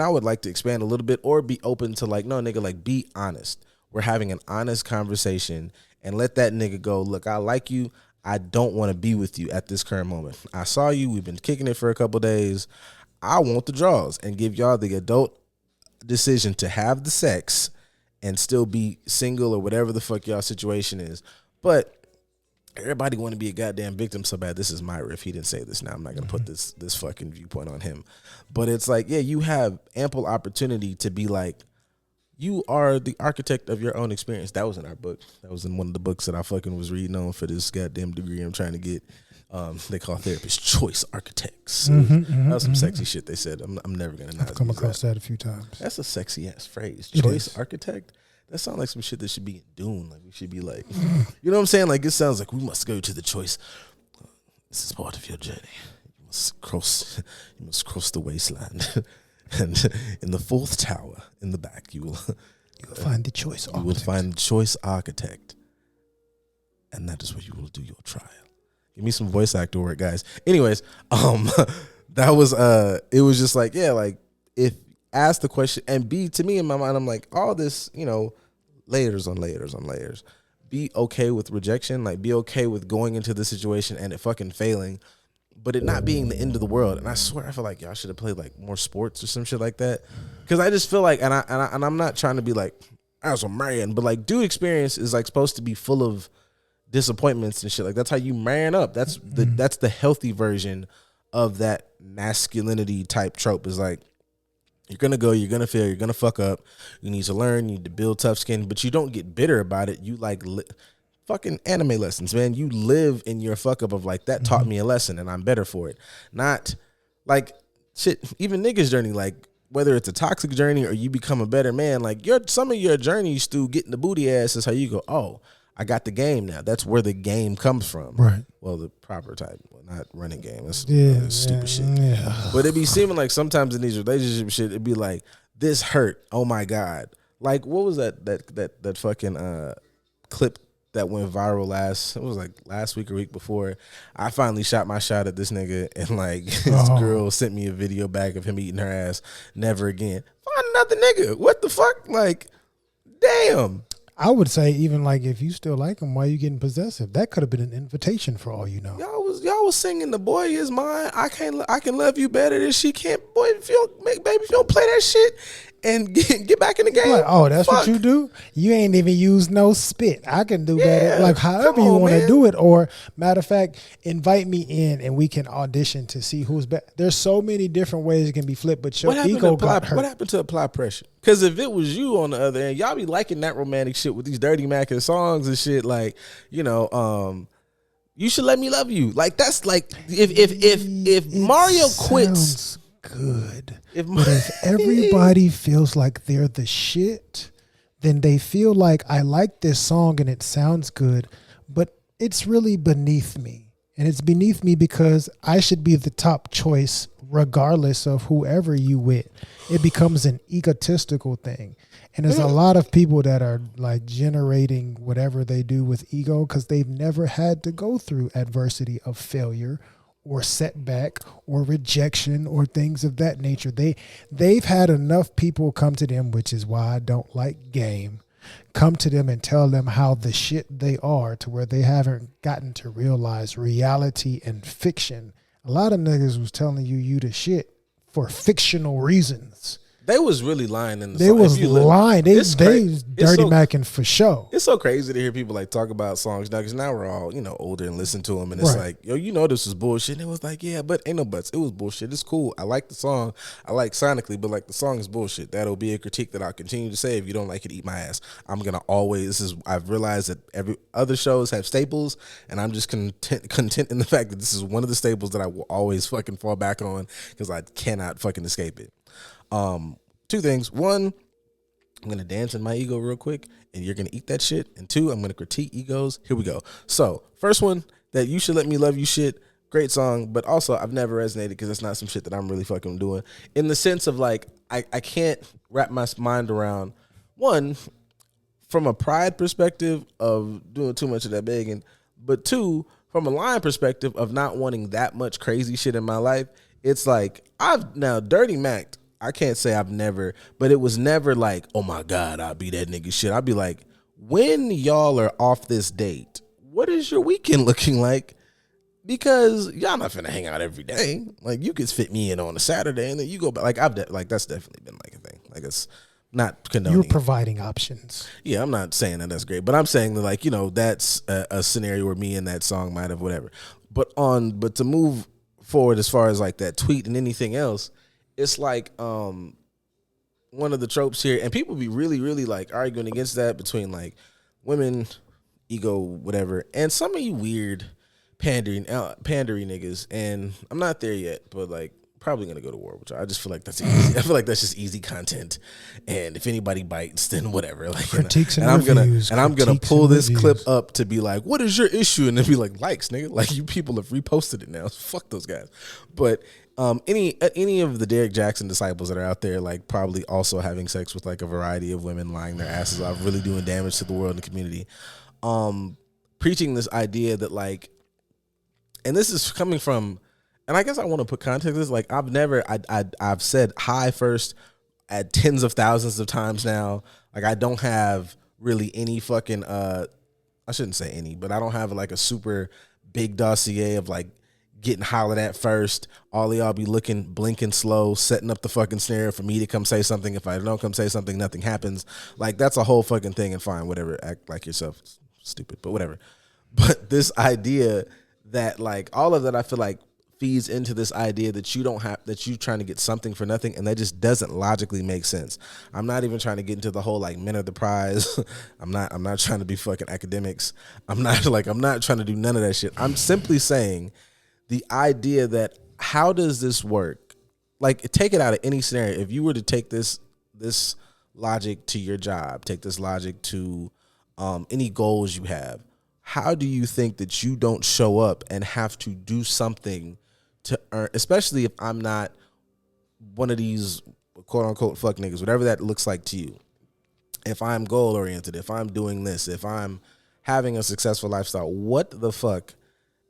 S2: I would like to expand a little bit, or be open to like, no, nigga, like be honest. We're having an honest conversation, and let that nigga go, look, I like you. I don't want to be with you at this current moment. I saw you. We've been kicking it for a couple days. I want the draws, and give y'all the adult decision to have the sex and still be single or whatever the fuck y'all situation is. But everybody want to be a goddamn victim so bad. This is my riff. He didn't say this. Now I'm not going to put this fucking viewpoint on him. But it's like, yeah, you have ample opportunity to be like, you are the architect of your own experience. That was in our book. That was in one of the books that I fucking was reading on for this goddamn degree I'm trying to get. They call therapist choice architects. That was some sexy shit they said. I'm never going to not
S3: come across that a few times.
S2: That's a sexy ass phrase. Choice architect? That sounds like some shit that should be in Dune. Like we should be like, you know what I'm saying? Like it sounds like we must go to the choice. This is part of your journey. You must cross the wasteland. And in the fourth tower in the back, you will
S3: find the choice architect.
S2: You will find the choice architect. And that is where you will do your trial. Give me some voice actor work, guys. Anyways, that was it was just like, yeah, like if ask the question, and B, to me in my mind, I'm like, all this, layers on layers on layers. Be okay with rejection, like be okay with going into the situation and it fucking failing, but it not being the end of the world. And I swear, I feel like y'all should have played like more sports or some shit like that. Because I just feel like, and I'm not trying to be like, as a man, but like dude experience is like supposed to be full of disappointments and shit. Like that's how you man up. That's the healthy version of that masculinity type trope, is like, you're going to go, you're going to fail, you're going to fuck up. You need to learn, you need to build tough skin, but you don't get bitter about it. You like fucking anime lessons, man. You live in your fuck up of like, that taught me a lesson and I'm better for it. Not like shit, even niggas' journey, like whether it's a toxic journey or you become a better man, like some of your journeys through getting the booty ass is how you go, oh, I got the game now. That's where the game comes from. Right. Well, the proper type, not running game. That's stupid shit. Yeah. But it be seeming like sometimes in these relationship shit, it'd be like, this hurt. Oh my God. Like, what was that fucking clip that went viral last week or week before? I finally shot my shot at this nigga, and like his girl sent me a video back of him eating her ass. Never again. Find another nigga. What the fuck? Like, damn.
S3: I would say even like if you still like him, why are you getting possessive? That could have been an invitation for all you know.
S2: Y'all was singing "The Boy Is Mine." I can love you better than she can't. Boy, if you don't play that shit and get back in the game.
S3: Like, oh, that's what you do? You ain't even use no spit. I can do better. Like however you want to do it. Or matter of fact, invite me in and we can audition to see who's better. There's so many different ways it can be flipped, but your ego got hurt.
S2: What happened to apply pressure? Because if it was you on the other end, y'all be liking that romantic shit with these dirty Mackin songs and shit. Like, you should let me love you. Like that's like if Mario quits.
S3: Good. But if everybody feels like they're the shit, then they feel like I like this song and it sounds good, but it's really beneath me. And it's beneath me because I should be the top choice regardless of whoever you with. It becomes an egotistical thing. And there's a lot of people that are like generating whatever they do with ego because they've never had to go through adversity of failure or setback or rejection or things of that nature. They've had enough people come to them, which is why I don't like Game, come to them and tell them how the shit they are to where they haven't gotten to realize reality and fiction. A lot of niggas was telling you the shit for fictional reasons.
S2: They was really lying in the
S3: They
S2: song.
S3: was lying. They dirty macking for show.
S2: It's so crazy to hear people like talk about songs now because now we're all, older and listen to them. And it's like, yo, this is bullshit. And it was like, yeah, but ain't no buts. It was bullshit. It's cool. I like the song. I like sonically, but like the song is bullshit. That'll be a critique that I'll continue to say. If you don't like it, eat my ass. I'm going to I've realized that every other shows have staples and I'm just content in the fact that this is one of the staples that I will always fucking fall back on because I cannot fucking escape it. Two things. One, I'm going to dance in my ego real quick and you're going to eat that shit. And two, I'm going to critique egos. Here we go. So first one, that You Should Let Me Love You shit. Great song. But also I've never resonated because it's not some shit that I'm really fucking doing in the sense of like, I can't wrap my mind around one from a pride perspective of doing too much of that begging, but two, from a line perspective of not wanting that much crazy shit in my life. It's like I've now dirty Mac'd. I can't say I've never, but it was never like, oh my God, I'll be that nigga shit. I'll be like, when y'all are off this date, what is your weekend looking like? Because y'all not finna hang out every day. Like you could fit me in on a Saturday and then you go back. Like that's definitely been like a thing. Like it's not condoning.
S3: You're providing options.
S2: Yeah, I'm not saying that that's great, but I'm saying that like, that's a scenario where me and that song might have whatever. But to move forward as far as like that tweet and anything else, it's like one of the tropes here, and people be really, really like arguing against that between like women, ego, whatever, and some of you weird pandery niggas. And I'm not there yet, but like probably gonna go to war with y'all. I just feel like that's easy. I feel like that's just easy content, and if anybody bites, then whatever. Like
S3: critiques and
S2: I'm
S3: reviews,
S2: gonna pull this clip up to be like, what is your issue? And then be like, likes, nigga. Like you people have reposted it now. Fuck those guys. But any of the Derek Jackson disciples that are out there, like probably also having sex with like a variety of women, lying their asses off, really doing damage to the world and the community, preaching this idea that like, and this is coming from, and I guess I want to put context to this, like I've said hi first at tens of thousands of times now. Like I don't have really any fucking, I shouldn't say any, but I don't have like a super big dossier of like getting hollered at first. All of y'all be blinking slow, setting up the fucking snare for me to come say something. If I don't come say something, nothing happens. Like that's a whole fucking thing, and fine, whatever. Act like yourself. It's stupid, but whatever. But this idea that like all of that, I feel like feeds into this idea that you trying to get something for nothing, and that just doesn't logically make sense. I'm not even trying to get into the whole like men are the prize. I'm not trying to be fucking academics. I'm not trying to do none of that shit. I'm simply saying the idea that how does this work? Like take it out of any scenario. If you were to take this logic to your job, take this logic to any goals you have, how do you think that you don't show up and have to do something to earn, especially if I'm not one of these quote unquote fuck niggas, whatever that looks like to you. If I'm goal oriented, if I'm doing this, if I'm having a successful lifestyle, what the fuck?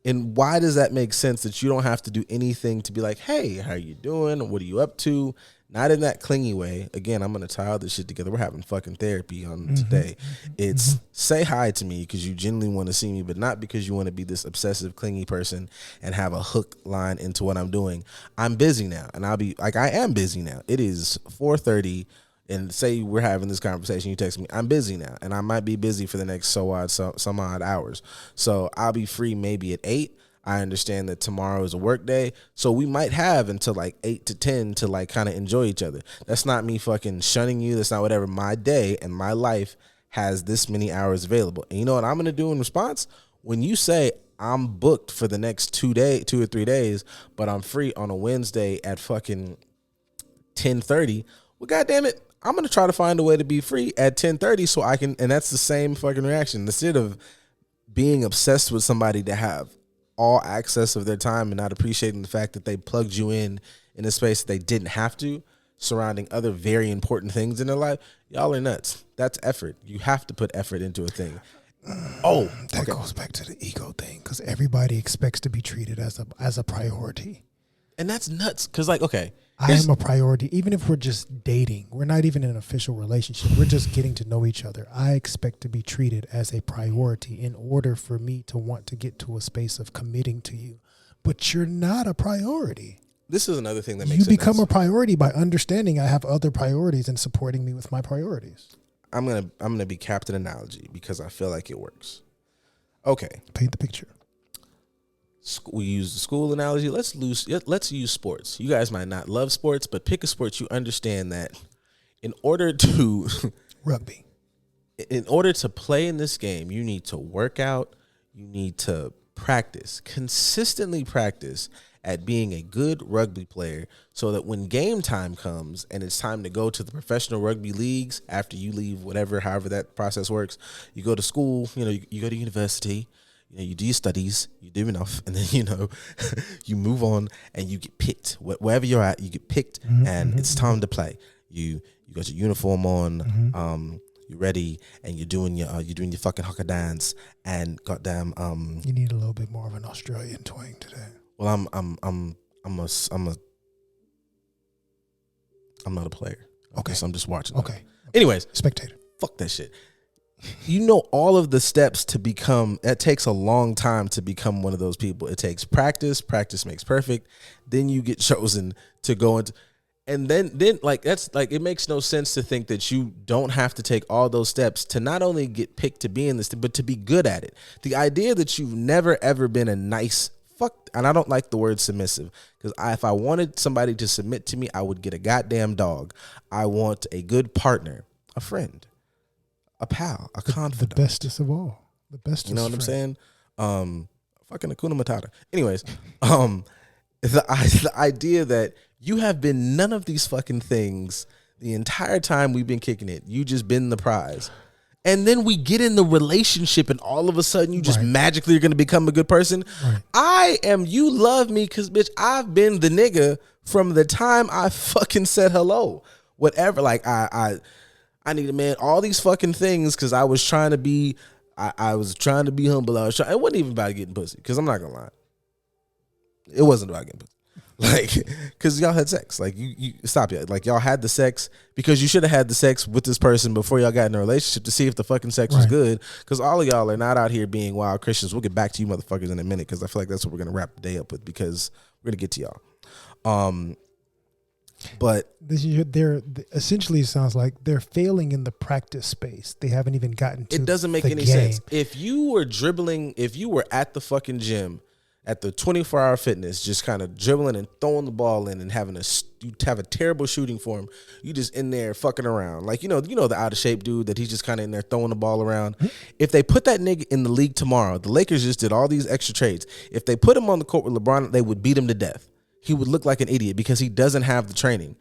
S2: And why does that make sense that you don't have to do anything to be like, hey, how you doing? What are you up to? Not in that clingy way. Again, I'm gonna tie all this shit together. We're having fucking therapy on today. It's say hi to me because you genuinely want to see me, but not because you want to be this obsessive, clingy person and have a hook line into what I'm doing. I'm busy now, and I'll be like, I am busy now. It is 4:30, and say we're having this conversation. You text me, I'm busy now, and I might be busy for the next some odd hours. So I'll be free maybe at 8. I understand that tomorrow is a work day, so we might have until like 8 to 10 to like kind of enjoy each other. That's not me fucking shunning you. That's not whatever. My day and my life has this many hours available. And you know what I'm going to do in response? When you say I'm booked for the next 2 or 3 days, but I'm free on a Wednesday at fucking 10:30, well, goddamn it, I'm going to try to find a way to be free at 10:30 so I can, and that's the same fucking reaction. Instead of being obsessed with somebody to have all access of their time and not appreciating the fact that they plugged you in a space that they didn't have to, surrounding other very important things in their life, y'all are nuts. That's effort. You have to put effort into a thing.
S3: That goes back to the ego thing, because everybody expects to be treated as a priority.
S2: And that's nuts. Because like, okay,
S3: I am a priority. Even if we're just dating, we're not even in an official relationship. We're just getting to know each other. I expect to be treated as a priority in order for me to want to get to a space of committing to you. But you're not a priority.
S2: This is another thing that makes
S3: you become a priority by understanding I have other priorities and supporting me with my priorities.
S2: I'm gonna be Captain Analogy because I feel like it works. Okay,
S3: paint the picture.
S2: We use the school analogy. Let's use sports. You guys might not love sports, but pick a sport you understand that in order to
S3: rugby.
S2: In order to play in this game, you need to work out, you need to practice, consistently practice at being a good rugby player so that when game time comes and it's time to go to the professional rugby leagues after you leave however that process works, you go to school, you go to university, you do your studies, you do enough, and then, you move on and you get picked. Wherever you're at, you get picked and it's time to play. You got your uniform on, you're ready, and you're doing your fucking haka dance, and goddamn,
S3: you need a little bit more of an Australian twang today.
S2: Well, I'm not a player. Okay, so I'm just watching.
S3: Okay.
S2: Anyways,
S3: spectator.
S2: Fuck that shit. You know all of the steps to become. It takes a long time to become one of those people. It takes practice. Practice makes perfect. Then you get chosen to go into. And then like that's like it makes no sense to think that you don't have to take all those steps to not only get picked to be in this, but to be good at it. The idea that you've never ever been a nice and I don't like the word submissive because if I wanted somebody to submit to me, I would get a goddamn dog. I want a good partner, a friend, a pal, a confidant,
S3: the bestest of all, the bestest.
S2: You know what
S3: friend.
S2: I'm saying? Fucking Hakuna Matata. Anyways, the idea that you have been none of these fucking things the entire time we've been kicking it. You just been the prize. And then we get in the relationship and all of a sudden you just magically are going to become a good person. Right. You love me because, bitch, I've been the nigga from the time I fucking said hello. Whatever. Like, I need a man. All these fucking things because I was trying to be, I was trying to be humble. It wasn't even about getting pussy because I'm not going to lie. It wasn't about getting pussy. Like, because y'all had sex. Like, you stop it. Like, y'all had the sex because you should have had the sex with this person before y'all got in a relationship to see if the fucking sex was good. Because all of y'all are not out here being wild Christians. We'll get back to you motherfuckers in a minute because I feel like that's what we're going to wrap the day up with because we're going to get to y'all. But
S3: they're essentially, it sounds like they're failing in the practice space. They haven't even gotten to
S2: it doesn't make any sense. If you were dribbling, if you were at the fucking gym at the 24-hour fitness, just kind of dribbling and throwing the ball in and you have a terrible shooting form. You just in there fucking around. Like, you know the out of shape dude that he's just kind of in there throwing the ball around. If they put that nigga in the league tomorrow, the Lakers just did all these extra trades. If they put him on the court with LeBron, they would beat him to death. He would look like an idiot because he doesn't have the training.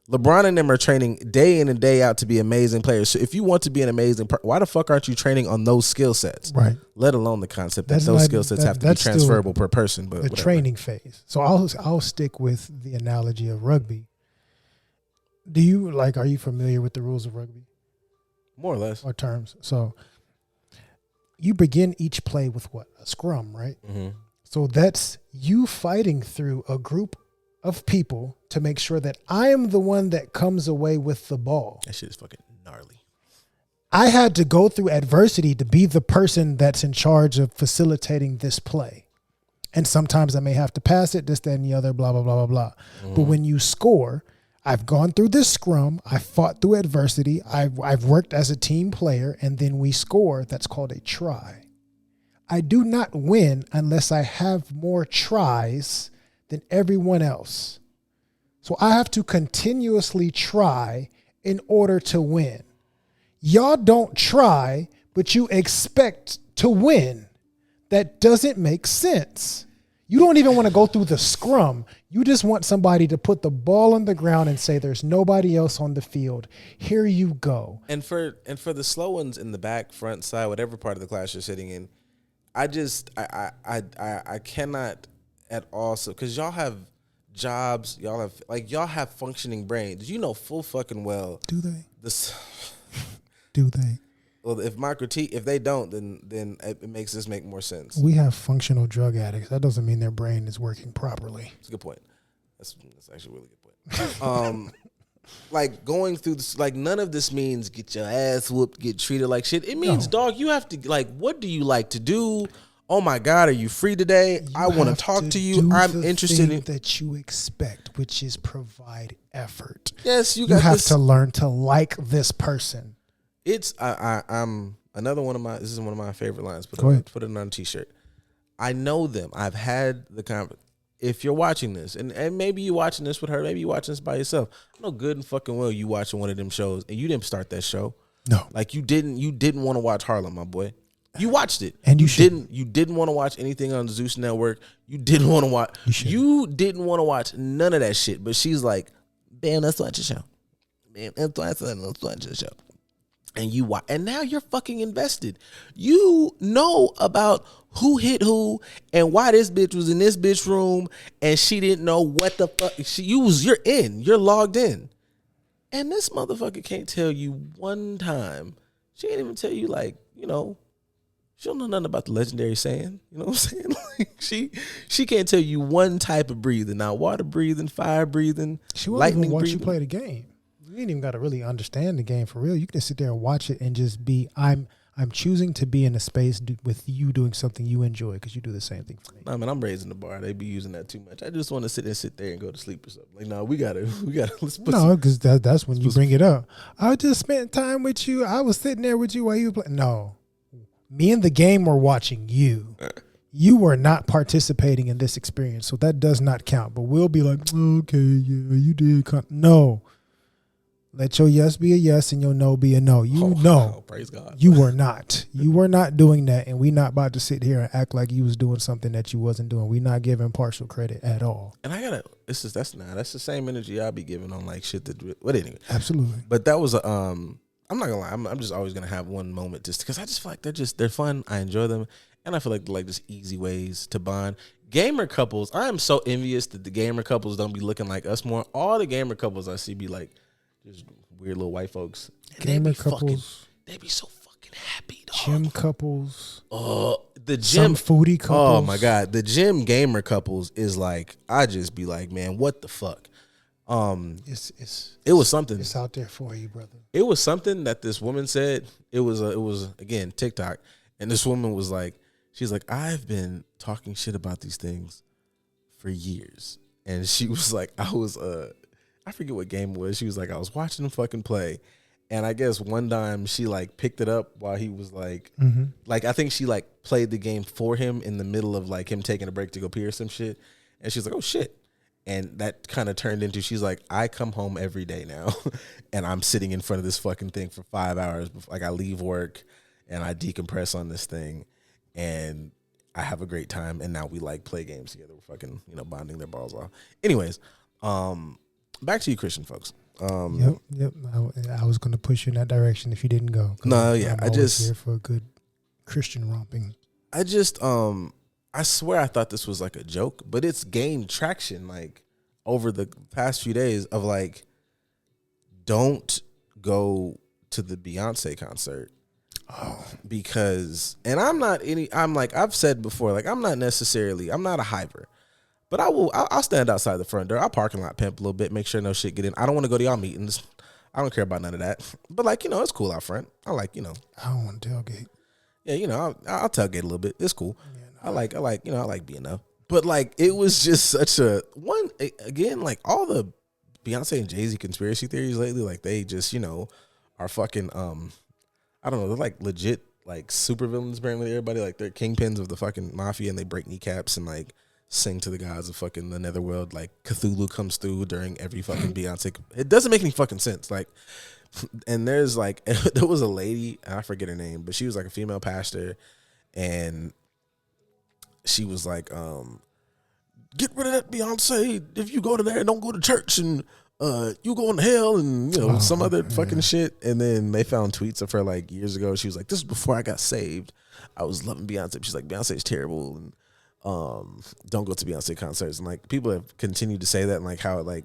S2: LeBron and them are training day in and day out to be amazing players. So if you want to be an amazing why the fuck aren't you training on those skill sets? Right. Let alone the concept that those skill sets have to be transferable per person. But
S3: the training phase. So I'll stick with the analogy of rugby. Are you familiar with the rules of rugby?
S2: More or less.
S3: Or terms. So you begin each play with what? A scrum, right? Mm-hmm. So that's you fighting through a group of people to make sure that I am the one that comes away with the ball.
S2: That shit is fucking gnarly.
S3: I had to go through adversity to be the person that's in charge of facilitating this play. And sometimes I may have to pass it, this, that, and the other, blah, blah, blah, blah, blah. But when you score, I've gone through this scrum. I fought through adversity. I've worked as a team player, and then we score. That's called a try. I do not win unless I have more tries than everyone else. So I have to continuously try in order to win. Y'all don't try, but you expect to win. That doesn't make sense. You don't even want to go through the scrum. You just want somebody to put the ball on the ground and say, there's nobody else on the field. Here you go.
S2: And for the slow ones in the back, front, side, whatever part of the class you're sitting in, I cannot at all. So, because y'all have jobs, y'all have functioning brains. You know full fucking well.
S3: Do they?
S2: Do they? Well, if they don't, then it makes this make more sense.
S3: We have functional drug addicts. That doesn't mean their brain is working properly.
S2: That's a good point. That's actually a really good point. Like going through this, like none of this means get your ass whooped, get treated like shit. It means, dog, you have to, like, what do you like to do? Oh my God, are you free today? I want to talk to you. I'm interested in
S3: that you expect, which is provide effort.
S2: Yes, you
S3: have to learn to like this person.
S2: It's I'm another one of my. This is one of my favorite lines. Put it on a t-shirt. I know them. I've had the conversation. If you're watching this, and maybe you watching this with her, maybe you watching this by yourself. I know good and fucking well you watching one of them shows, and you didn't start that show.
S3: No,
S2: like you didn't want to watch Harlem, my boy. You watched it,
S3: and you
S2: didn't want to watch anything on the Zeus Network. You didn't want to watch. You didn't want to watch none of that shit. But she's like, "Damn, let's watch a show. Man, let's watch a show." And you watch, and now you're fucking invested. You know about who hit who and why this bitch was in this bitch room, and she didn't know what the fuck you're logged in, and this motherfucker can't tell you one time. She ain't even tell you, like, you know, she don't know nothing about the legendary saying. You know what I'm saying? Like she can't tell you one type of breathing. Now, water breathing, fire breathing,
S3: she won't
S2: lightning
S3: even watch
S2: breathing.
S3: You play the game. You ain't even got to really understand the game for real. You can sit there and watch it and just be, I'm choosing to be in a space with you doing something you enjoy because you do the same thing for me.
S2: Nah, man, I'm raising the bar. They be using that too much. I just want to sit there and go to sleep or something. Like, no, we gotta. Let's put
S3: no, because that's when you bring it up. I just spent time with you. I was sitting there with you while you were playing. No, me and the game were watching you. You were not participating in this experience, so that does not count. But we'll be like, okay, yeah, you did. No. Let your yes be a yes and your no be a no.
S2: Praise God.
S3: You were not. You were not doing that, and we not about to sit here and act like you was doing something that you wasn't doing. We not giving partial credit at all.
S2: And that's the same energy I'll be giving on like shit that. But anyway,
S3: absolutely.
S2: But that was I'm not gonna lie. I'm just always gonna have one moment just because I just feel like they're fun. I enjoy them, and I feel like just easy ways to bond. Gamer couples. I am so envious that the gamer couples don't be looking like us more. All the gamer couples I see be like. Just weird little white folks. And
S3: gamer couples.
S2: They be so fucking happy, dog.
S3: Gym couples.
S2: The gym.
S3: Some foodie couples.
S2: Oh, my God. The gym gamer couples is like, I just be like, man, what the fuck? It was something.
S3: It's out there for you, brother.
S2: It was something that this woman said. It was again, TikTok. And this woman was like, she's like, I've been talking shit about these things for years. And she was like, I forget what game it was. She was like, I was watching him fucking play. And I guess one time she like picked it up while he was like, like I think she like played the game for him in the middle of like him taking a break to go pee or some shit. And she's like, oh shit. And that kind of turned into, she's like, I come home every day now and I'm sitting in front of this fucking thing for 5 hours. Like I leave work and I decompress on this thing and I have a great time. And now we like play games together. We're fucking, bonding their balls off. Anyways, back to you, Christian folks.
S3: Yep. I was going to push you in that direction if you didn't go.
S2: No, yeah.
S3: I'm always here for a good Christian romping.
S2: I just, I swear I thought this was like a joke, but it's gained traction like over the past few days of like, don't go to the Beyonce concert. Because, and I'm like I've said before, like I'm not a hyper. But I'll stand outside the front door. I'll parking lot pimp a little bit, make sure no shit get in. I don't want to go to y'all meetings. I don't care about none of that. But like, it's cool out front. I like,
S3: I don't want to tailgate.
S2: Yeah, I'll tailgate a little bit. It's cool. Yeah, no. I like being up. But like, it was just such a one again. Like all the Beyonce and Jay-Z conspiracy theories lately, like they just are fucking I don't know. They're like legit like super villains. Apparently, everybody like they're kingpins of the fucking mafia, and they break kneecaps and like sing to the gods of fucking the netherworld. Like Cthulhu comes through during every fucking Beyonce. It doesn't make any fucking sense. Like, and there's like there was a lady, I forget her name, but she was like a female pastor, and she was like, get rid of that Beyonce. If you go to there, don't go to church, and you going to hell, and some other fucking shit. And then they found tweets of her like years ago. She was like, this is before I got saved. I was loving Beyonce. She's like, Beyonce's terrible, and don't go to Beyonce concerts. And like people have continued to say that, and like how it like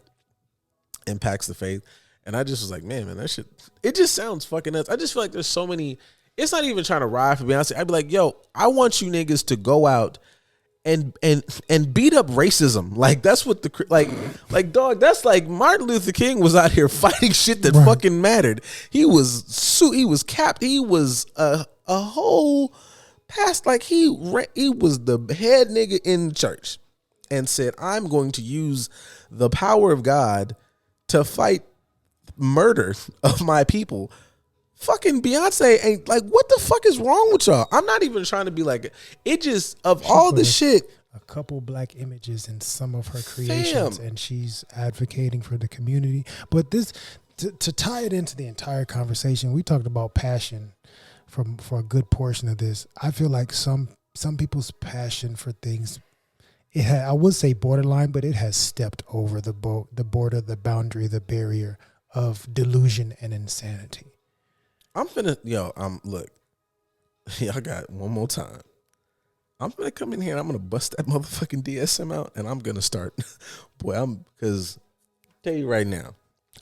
S2: impacts the faith. And I just was like, man, that shit, it just sounds fucking nuts. I just feel like there's so many. It's not even trying to ride for Beyonce. I'd be like, yo, I want you niggas to go out and beat up racism. Like that's what like dog, that's like Martin Luther King was out here fighting shit that fucking mattered. He was capped. He was a whole past, like he was the head nigga in church and said, I'm going to use the power of God to fight murder of my people. Fucking Beyonce ain't like, what the fuck is wrong with y'all? I'm not even trying to be like, it just, of all the shit.
S3: A couple black images in some of her creations, and she's advocating for the community. But this, to tie it into the entire conversation, we talked about passion for a good portion of this. I feel like some people's passion for things, I would say borderline, but it has stepped over the border, the boundary, the barrier of delusion and insanity.
S2: Look, y'all got one more time. I'm gonna come in here and I'm gonna bust that motherfucking DSM out, and I'm gonna start. Because tell you right now,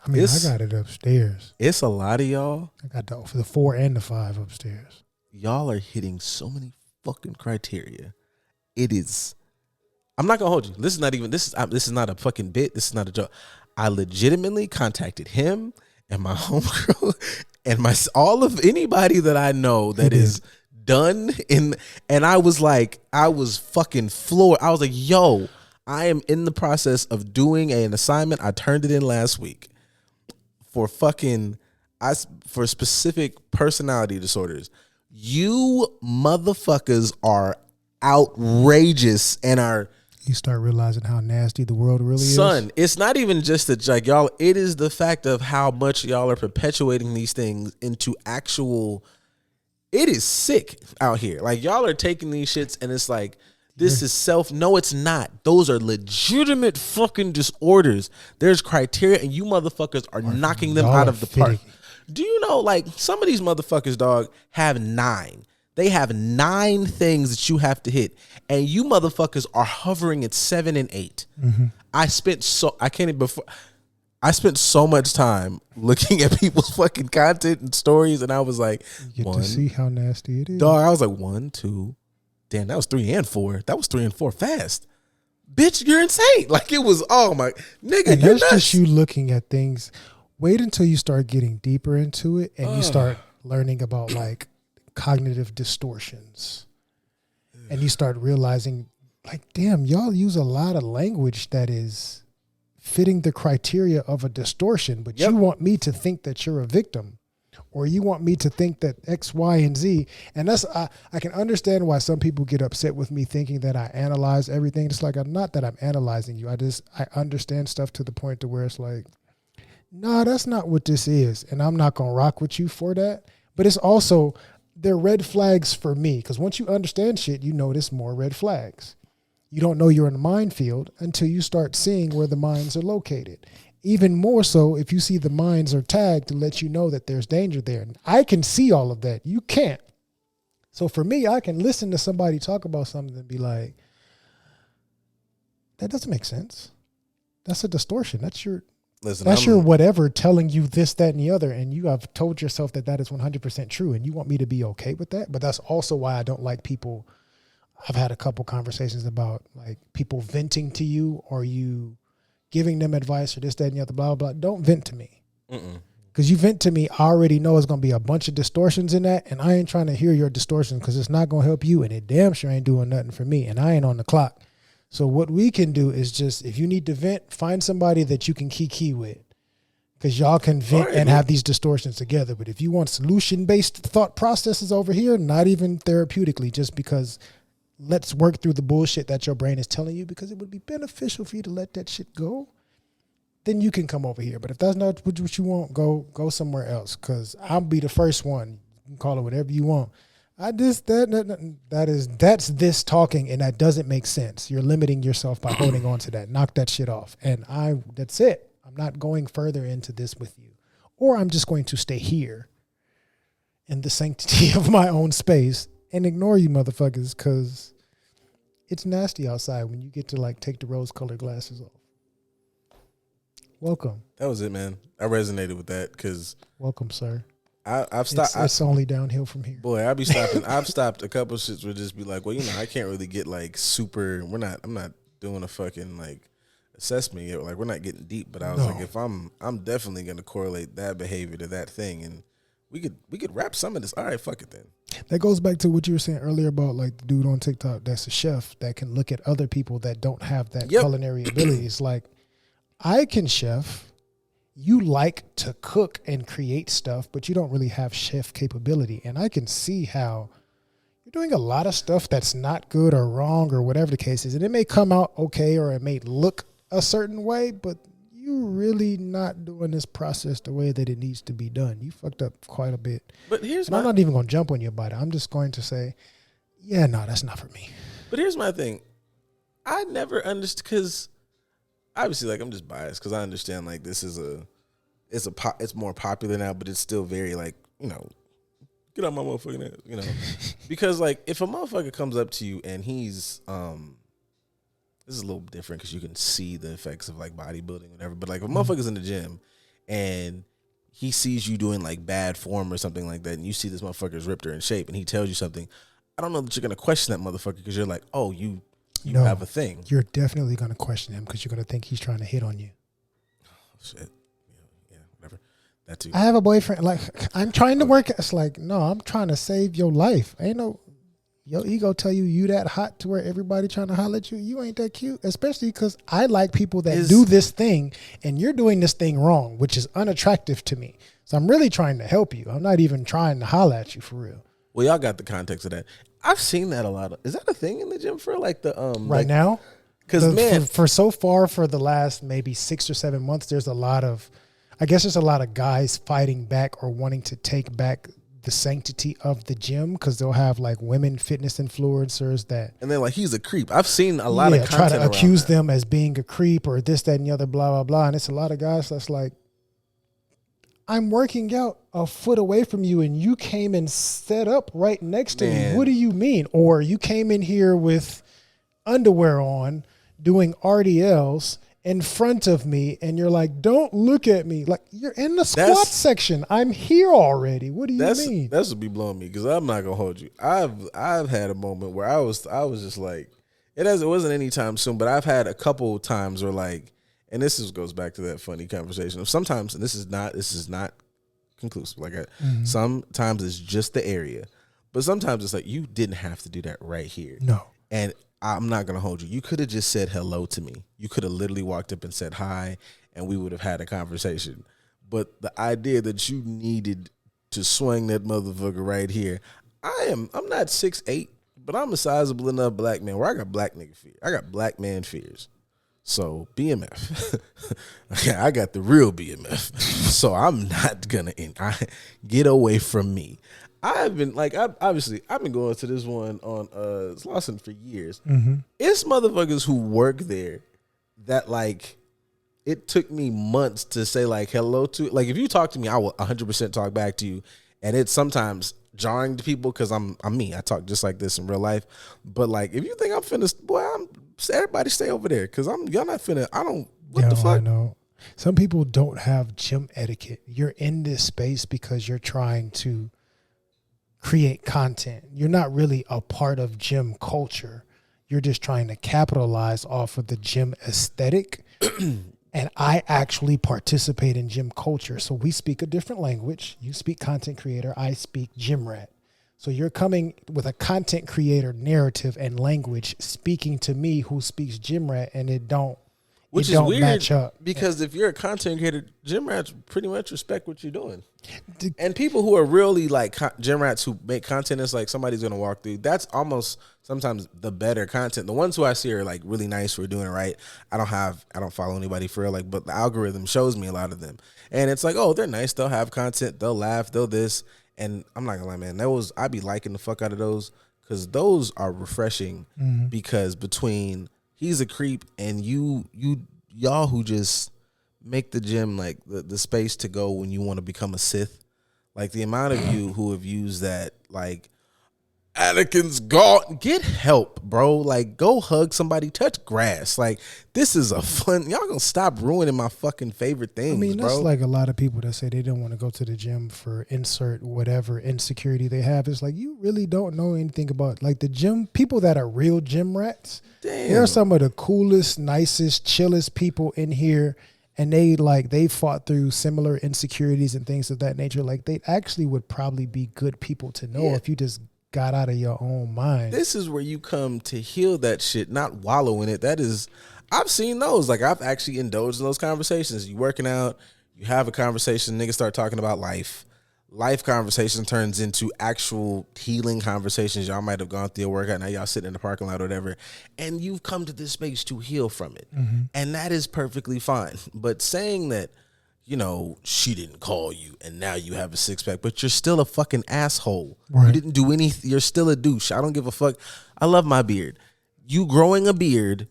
S3: I mean, I got it upstairs.
S2: It's a lot of y'all.
S3: I got the 4 and the 5 upstairs.
S2: Y'all are hitting so many fucking criteria. It is. I'm not gonna hold you. This is not a fucking bit. This is not a joke. I legitimately contacted him and my homegirl and all of anybody that I know that is done in, and I was fucking floored. I was like, yo, I am in the process of doing an assignment. I turned it in last week for specific personality disorders. You motherfuckers are outrageous and are.
S3: You start realizing how nasty the world really is.
S2: Son, it's not even just that, like, y'all, it is the fact of how much y'all are perpetuating these things into actual, it is sick out here. Like, y'all are taking these shits and it's like, this is no, it's not. Those are legitimate fucking disorders. There's criteria and you motherfuckers are knocking them out of the park. Do you know, like, some of these motherfuckers, dog, have 9. They have 9 things that you have to hit, and you motherfuckers are hovering at 7 and 8. Mm-hmm. I spent so much time looking at people's fucking content and stories, and I was like,
S3: you get to see how nasty it is.
S2: Dog, I was like, 1, 2, damn, that was 3 and 4. That was 3 and 4 fast. Bitch, you're insane. Like, it was, oh my nigga.
S3: And that's just you looking at things. Wait until you start getting deeper into it, and you start learning about like cognitive distortions, and you start realizing, like, damn, y'all use a lot of language that is fitting the criteria of a distortion, but you want me to think that you're a victim, or you want me to think that X, Y, and Z. And that's, I can understand why some people get upset with me thinking that I analyze everything. It's like, not that I'm analyzing you. I understand stuff to the point to where it's like, nah, that's not what this is, and I'm not gonna rock with you for that. But it's also, they're red flags for me, because once you understand shit, you notice more red flags. You don't know you're in a minefield until you start seeing where the mines are located. Even more so if you see the mines are tagged to let you know that there's danger there. And I can see all of that. You can't. So for me, I can listen to somebody talk about something and be like, that doesn't make sense. That's a distortion. That's your whatever telling you this, that, and the other, and you have told yourself that is 100% true, and you want me to be okay with that. But that's also why I don't like people I've had a couple conversations about like people venting to you or you giving them advice or this, that, and the other, blah, blah, blah. Don't vent to me. Because you vent to me, I already know it's going to be a bunch of distortions in that, and I ain't trying to hear your distortions because it's not going to help you, and it damn sure ain't doing nothing for me, and I ain't on the clock. So what we can do is just, if you need to vent, find somebody that you can key with, because y'all can vent and have these distortions together. But if you want solution-based thought processes over here, not even therapeutically, just because let's work through the bullshit that your brain is telling you, because it would be beneficial for you to let that shit go, then you can come over here. But if that's not what you want, go somewhere else, because I'll be the first one. You can call it whatever you want. That's this talking, and that doesn't make sense. You're limiting yourself by holding on to that. Knock that shit off. And that's it. I'm not going further into this with you. Or I'm just going to stay here in the sanctity of my own space and ignore you motherfuckers, because it's nasty outside when you get to like take the rose-colored glasses off. Welcome.
S2: That was it, man. I resonated with that because
S3: welcome, sir.
S2: I've stopped.
S3: It's only downhill from here.
S2: Boy, I'll be stopping. I've stopped a couple of shits where just be like, well, you know, I can't really get like super. I'm not doing a fucking like assessment yet. Like we're not getting deep. But I was like, if I'm definitely gonna correlate that behavior to that thing, and we could wrap some of this. All right, fuck it then.
S3: That goes back to what you were saying earlier about like the dude on TikTok that's a chef that can look at other people that don't have that culinary ability. It's like, I can chef. You like to cook and create stuff, but you don't really have chef capability. And I can see how you're doing a lot of stuff that's not good or wrong or whatever the case is. And it may come out okay or it may look a certain way, but you really not doing this process the way that it needs to be done. You fucked up quite a bit.
S2: But
S3: I'm not even going to jump on you about it. I'm just going to say, yeah, no, that's not for me.
S2: But here's my thing. I never understood, because obviously, like, I'm just biased because I understand like this is it's more popular now, but it's still very like, you know, get out my motherfucking ass, you know, because like if a motherfucker comes up to you and he's this is a little different because you can see the effects of like bodybuilding, whatever. But like if a motherfucker's in the gym and he sees you doing like bad form or something like that, and you see this motherfucker's ripped or in shape, and he tells you something, I don't know that you're gonna question that motherfucker because you're like, oh, you have a thing.
S3: You're definitely going to question him because you're going to think he's trying to hit on you.
S2: Oh, shit. Yeah, whatever. That too.
S3: I have a boyfriend. Like, I'm trying to work. It's like, no, I'm trying to save your life. Ain't no, your ego tell you that hot to where everybody trying to holler at you. You ain't that cute. Especially because I like people that do this thing and you're doing this thing wrong, which is unattractive to me. So I'm really trying to help you. I'm not even trying to holler at you for real.
S2: Well, y'all got the context of that. I've seen that a lot. Is that a thing in the gym for like the
S3: right now?
S2: Because man,
S3: for so far for the last maybe 6 or 7 months, there's a lot of guys fighting back or wanting to take back the sanctity of the gym because they'll have like women fitness influencers that,
S2: and they're like, he's a creep. I've seen a lot of content
S3: try to accuse them as being a creep or this, that, and the other, blah blah blah. And it's a lot of guys that's like, I'm working out a foot away from you and you came and set up right next to me. What do you mean? Or you came in here with underwear on doing RDLs in front of me and you're like, don't look at me. Like, you're in the squat section. I'm here already. What do you mean?
S2: That's what be blowing me because I'm not gonna hold you. I've had a moment where I was just like, it wasn't any time soon, but I've had a couple times where like, and this goes back to that funny conversation of sometimes, and this is not conclusive. Like sometimes it's just the area, but sometimes it's like you didn't have to do that right here.
S3: No,
S2: and I'm not gonna hold you. You could have just said hello to me. You could have literally walked up and said hi, and we would have had a conversation. But the idea that you needed to swing that motherfucker right here, I'm not 6'8", but I'm a sizable enough black man where I got black nigga fear. I got black man fears. So BMF, okay, I got the real BMF. So I'm not gonna get away from me. I've been going to this one on Slauson for years. Mm-hmm. It's motherfuckers who work there that like it took me months to say like hello to. Like if you talk to me, I will 100% talk back to you, and it's sometimes jarring to people because I'm me. I talk just like this in real life. But like if you think I'm finna, boy, everybody stay over there because y'all not finna. I don't. What the fuck?
S3: I know. Some people don't have gym etiquette. You're in this space because you're trying to create content. You're not really a part of gym culture. You're just trying to capitalize off of the gym aesthetic. And I actually participate in gym culture. So we speak a different language. You speak content creator. I speak gym rat. So you're coming with a content creator narrative and language speaking to me who speaks gym rat, and it don't weird match up.
S2: Because if you're a content creator, gym rats pretty much respect what you're doing. And people who are really like gym rats who make content, it's like somebody's gonna walk through. That's almost sometimes the better content. The ones who I see are like really nice for doing it right. I don't follow anybody for real, like, but the algorithm shows me a lot of them, and it's like, oh, they're nice. They'll have content. They'll laugh. They'll this. And I'm not gonna lie, man. I'd be liking the fuck out of those because those are refreshing. Because between he's a creep and y'all who just make the gym like the space to go when you want to become a Sith. Like the amount of you who have used that, like, Anakin's gone. Get help, bro. Like, go hug somebody, touch grass. Like, this is a fun. Y'all gonna stop ruining my fucking favorite things.
S3: I mean, that's
S2: bro.
S3: like a lot of people that say they don't want to go to the gym for insert whatever insecurity they have. It's like, you really don't know anything about like the gym. People that are real gym rats.
S2: Damn.
S3: They're some of the coolest, nicest, chillest people in here. And they fought through similar insecurities and things of that nature. Like, they actually would probably be good people to know if you just got out of your own mind.
S2: This is where you come to heal that shit, not wallow in it. That is, I've seen those. Like, I've actually indulged in those conversations. You working out, you have a conversation, niggas start talking about life. Life conversation turns into actual healing conversations. Y'all might have gone through a workout. Now y'all sitting in the parking lot or whatever. And you've come to this space to heal from it. And that is perfectly fine. But saying that, you know, she didn't call you and now you have a six pack, but you're still a fucking asshole. Right. You didn't do anything. You're still a douche. I don't give a fuck. I love my beard. You growing a beard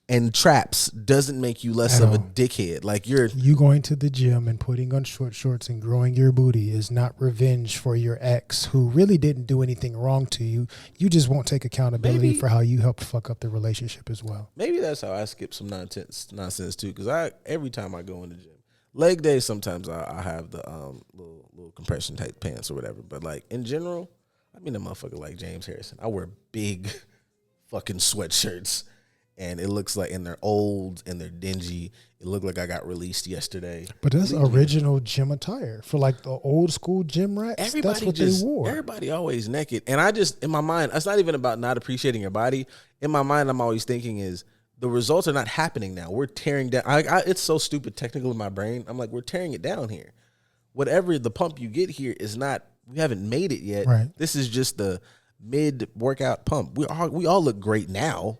S2: and traps doesn't make you less of a dickhead. Like, you
S3: going to the gym and putting on short shorts and growing your booty is not revenge for your ex who really didn't do anything wrong to you. You just won't take accountability for how you helped fuck up the relationship as well.
S2: Maybe that's how I skip some nonsense too. Because every time I go in the gym, leg day, sometimes I have the little compression type pants or whatever. But like in general, I mean, a motherfucker like James Harrison, I wear big fucking sweatshirts. And it looks like, and they're old and they're dingy. It looked like I got released yesterday.
S3: But that's original gym attire for like the old school gym rats. That's what they wore.
S2: Everybody always naked. And I just, in my mind, it's not even about not appreciating your body. In my mind, I'm always thinking is the results are not happening now. We're tearing down. It's so stupid technical in my brain. I'm like, we're tearing it down here. Whatever the pump you get here is not, we haven't made it yet.
S3: Right.
S2: This is just the mid-workout pump. We all look great now.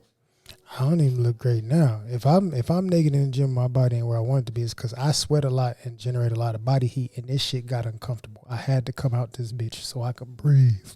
S3: I don't even look great now. If I'm naked in the gym, my body ain't where I want it to be. It's because I sweat a lot and generate a lot of body heat, and this shit got uncomfortable. I had to come out this bitch so I could breathe.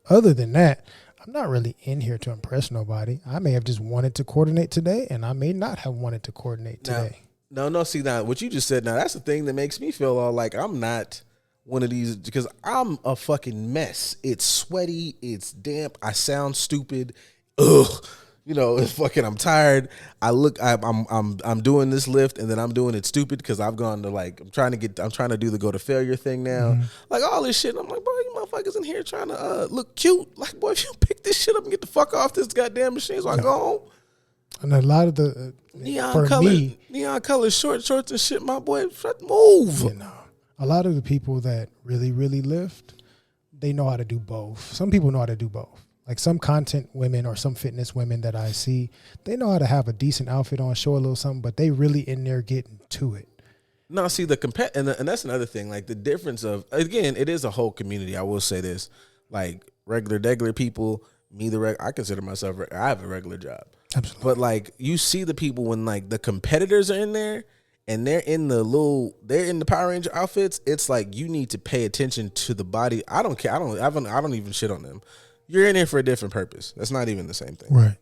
S3: Other than that, I'm not really in here to impress nobody. I may have just wanted to coordinate today, and I may not have wanted to coordinate today.
S2: No. See, now what you just said, now that's the thing that makes me feel all like I'm not one of these, because I'm a fucking mess. It's sweaty. It's damp. I sound stupid. Ugh. You know, it's fucking. I'm tired. I'm doing this lift, and then I'm doing it stupid because I've gone to like I'm trying to do the go to failure thing now. Like all this shit. I'm like, bro, you motherfuckers in here trying to look cute. Like, boy, if you pick this shit up and get the fuck off this goddamn machine, so I go home.
S3: And a lot of the
S2: neon color shorts and shit. My boy, move.
S3: You know, a lot of the people that really lift, they know how to do both. Some people know how to do both. Like some content women or some fitness women that I see, they know how to have a decent outfit on, show a little something, but they really in there getting to it.
S2: No, see and that's another thing. Like the difference of, again, it is a whole community. I will say this, like degular people, I consider myself, I have a regular job.
S3: Absolutely.
S2: But like you see the people when like the competitors are in there and they're in the Power Ranger outfits. It's like you need to pay attention to the body. I don't care. I don't even shit on them. You're in here for a different purpose. That's not even the same thing.
S3: Right.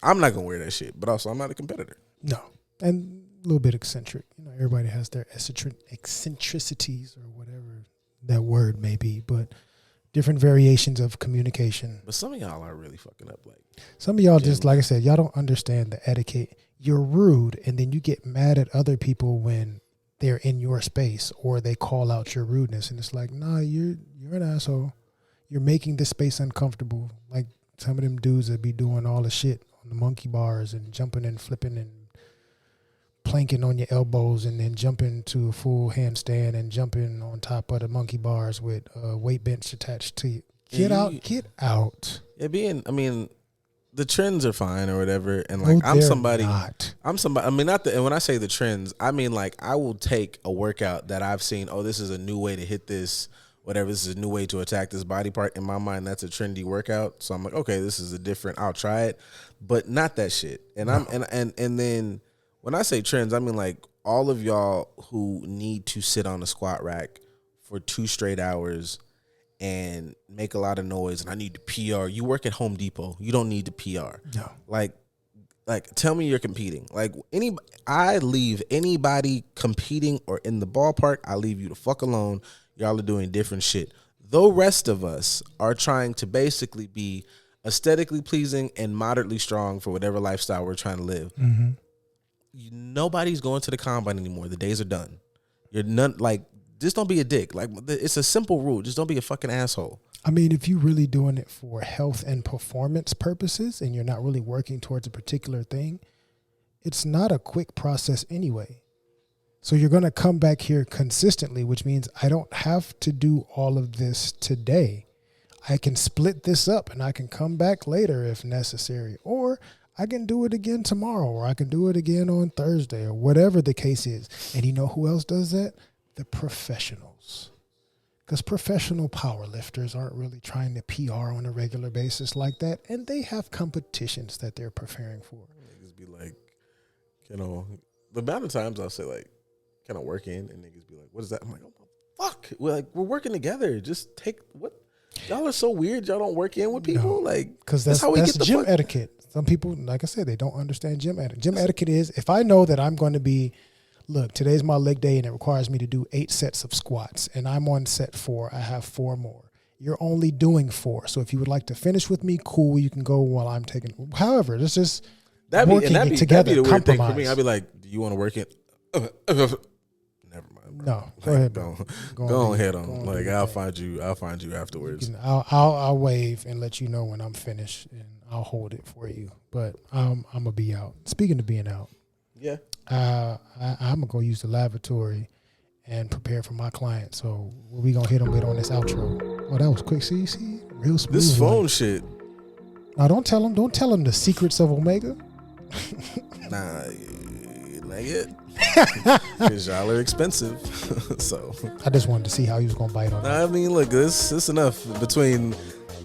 S2: I'm not going to wear that shit, but also I'm not a competitor.
S3: No. And a little bit eccentric. You know, everybody has their eccentricities or whatever that word may be, but different variations of communication.
S2: But some of y'all are really fucking up. Like
S3: some of y'all just, like I said, y'all don't understand the etiquette. You're rude, and then you get mad at other people when they're in your space or they call out your rudeness. And it's like, nah, you're an asshole. you're making the space uncomfortable. Like some of them dudes that be doing all the shit on the monkey bars and jumping and flipping and planking on your elbows and then jumping to a full handstand and jumping on top of the monkey bars with a weight bench attached to you. Get out.
S2: I mean, the trends are fine or whatever. And like, I'm somebody, I mean, and when I say the trends, I mean, like, I will take a workout that I've seen. Oh, this is a new way to hit this, whatever. This is a new way to attack this body part. In my mind, that's a trendy workout. So I'm like, okay, this is I'll try it, but not that shit. And and then when I say trends, I mean like all of y'all who need to sit on a squat rack for 2 straight hours and make a lot of noise and I need to PR. You work at Home Depot. You don't need to PR.
S3: No.
S2: Like tell me you're competing. Like I leave anybody competing or in the ballpark, I leave you the fuck alone. Y'all are doing different shit. The rest of us are trying to basically be aesthetically pleasing and moderately strong for whatever lifestyle we're trying to live.
S3: Mm-hmm.
S2: Nobody's going to the combine anymore. The days are done. You're none like, just don't be a dick. Like, it's a simple rule. Just don't be a fucking asshole.
S3: I mean, if you're really doing it for health and performance purposes and you're not really working towards a particular thing, it's not a quick process anyway. So you're going to come back here consistently, which means I don't have to do all of this today. I can split this up and I can come back later if necessary, or I can do it again tomorrow, or I can do it again on Thursday, or whatever the case is. And you know who else does that? The professionals. Because professional power lifters aren't really trying to PR on a regular basis like that, and they have competitions that they're preparing for.
S2: Niggas be like, you know, the amount of times I'll say like, can I work in? And niggas be like, what is that? I'm like, oh, fuck. We're working together. Just take what? Y'all are so weird. Y'all don't work in with people. No, like,
S3: because that's how we get the gym etiquette. Some people, like I said, they don't understand gym etiquette. Gym etiquette is, if I know that I'm going to be, look, today's my leg day and it requires me to do 8 sets of squats and I'm on set 4, I have 4 more. You're only doing 4. So if you would like to finish with me, cool, you can go while I'm taking. However, it's just working it together. That'd be the weird thing for me.
S2: I'd be like, do you want to work in? Never mind, bro.
S3: No, go ahead.
S2: Go ahead on. Like, I'll find you afterwards.
S3: I'll wave and let you know when I'm finished, and I'll hold it for you. But I'm gonna be out. Speaking of being out,
S2: yeah,
S3: I'm gonna go use the lavatory and prepare for my client. So we gonna hit them with on this outro. Oh, that was quick. See, real smooth.
S2: This phone shit.
S3: Now don't tell them the secrets of Omega.
S2: Nah, not yet. Because y'all are expensive. So
S3: I just wanted to see how he was gonna bite on it.
S2: I mean, look, this enough between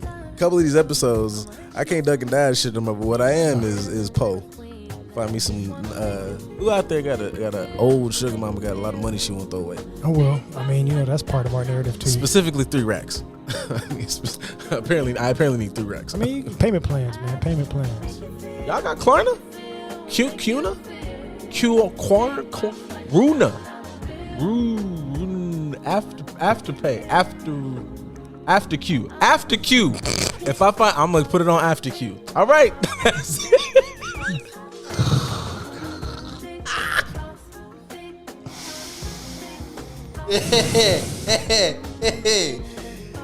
S2: a couple of these episodes. I can't duck and dive shit them up, but what I am is Poe. Find me some who out there got a old sugar mama, got a lot of money she won't throw away.
S3: Oh well, I mean, that's part of our narrative too.
S2: Specifically 3 racks. Apparently need 3 racks.
S3: I mean, payment plans, man. Payment plans.
S2: Y'all got Klarna? Kuna? Runa, Afterpay, after Q. If I find, I'm gonna put it on after Q. All right.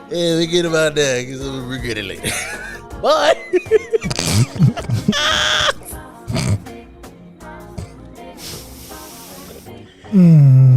S2: Yeah, we get about that because we'll regret it later. Bye.
S3: Mm.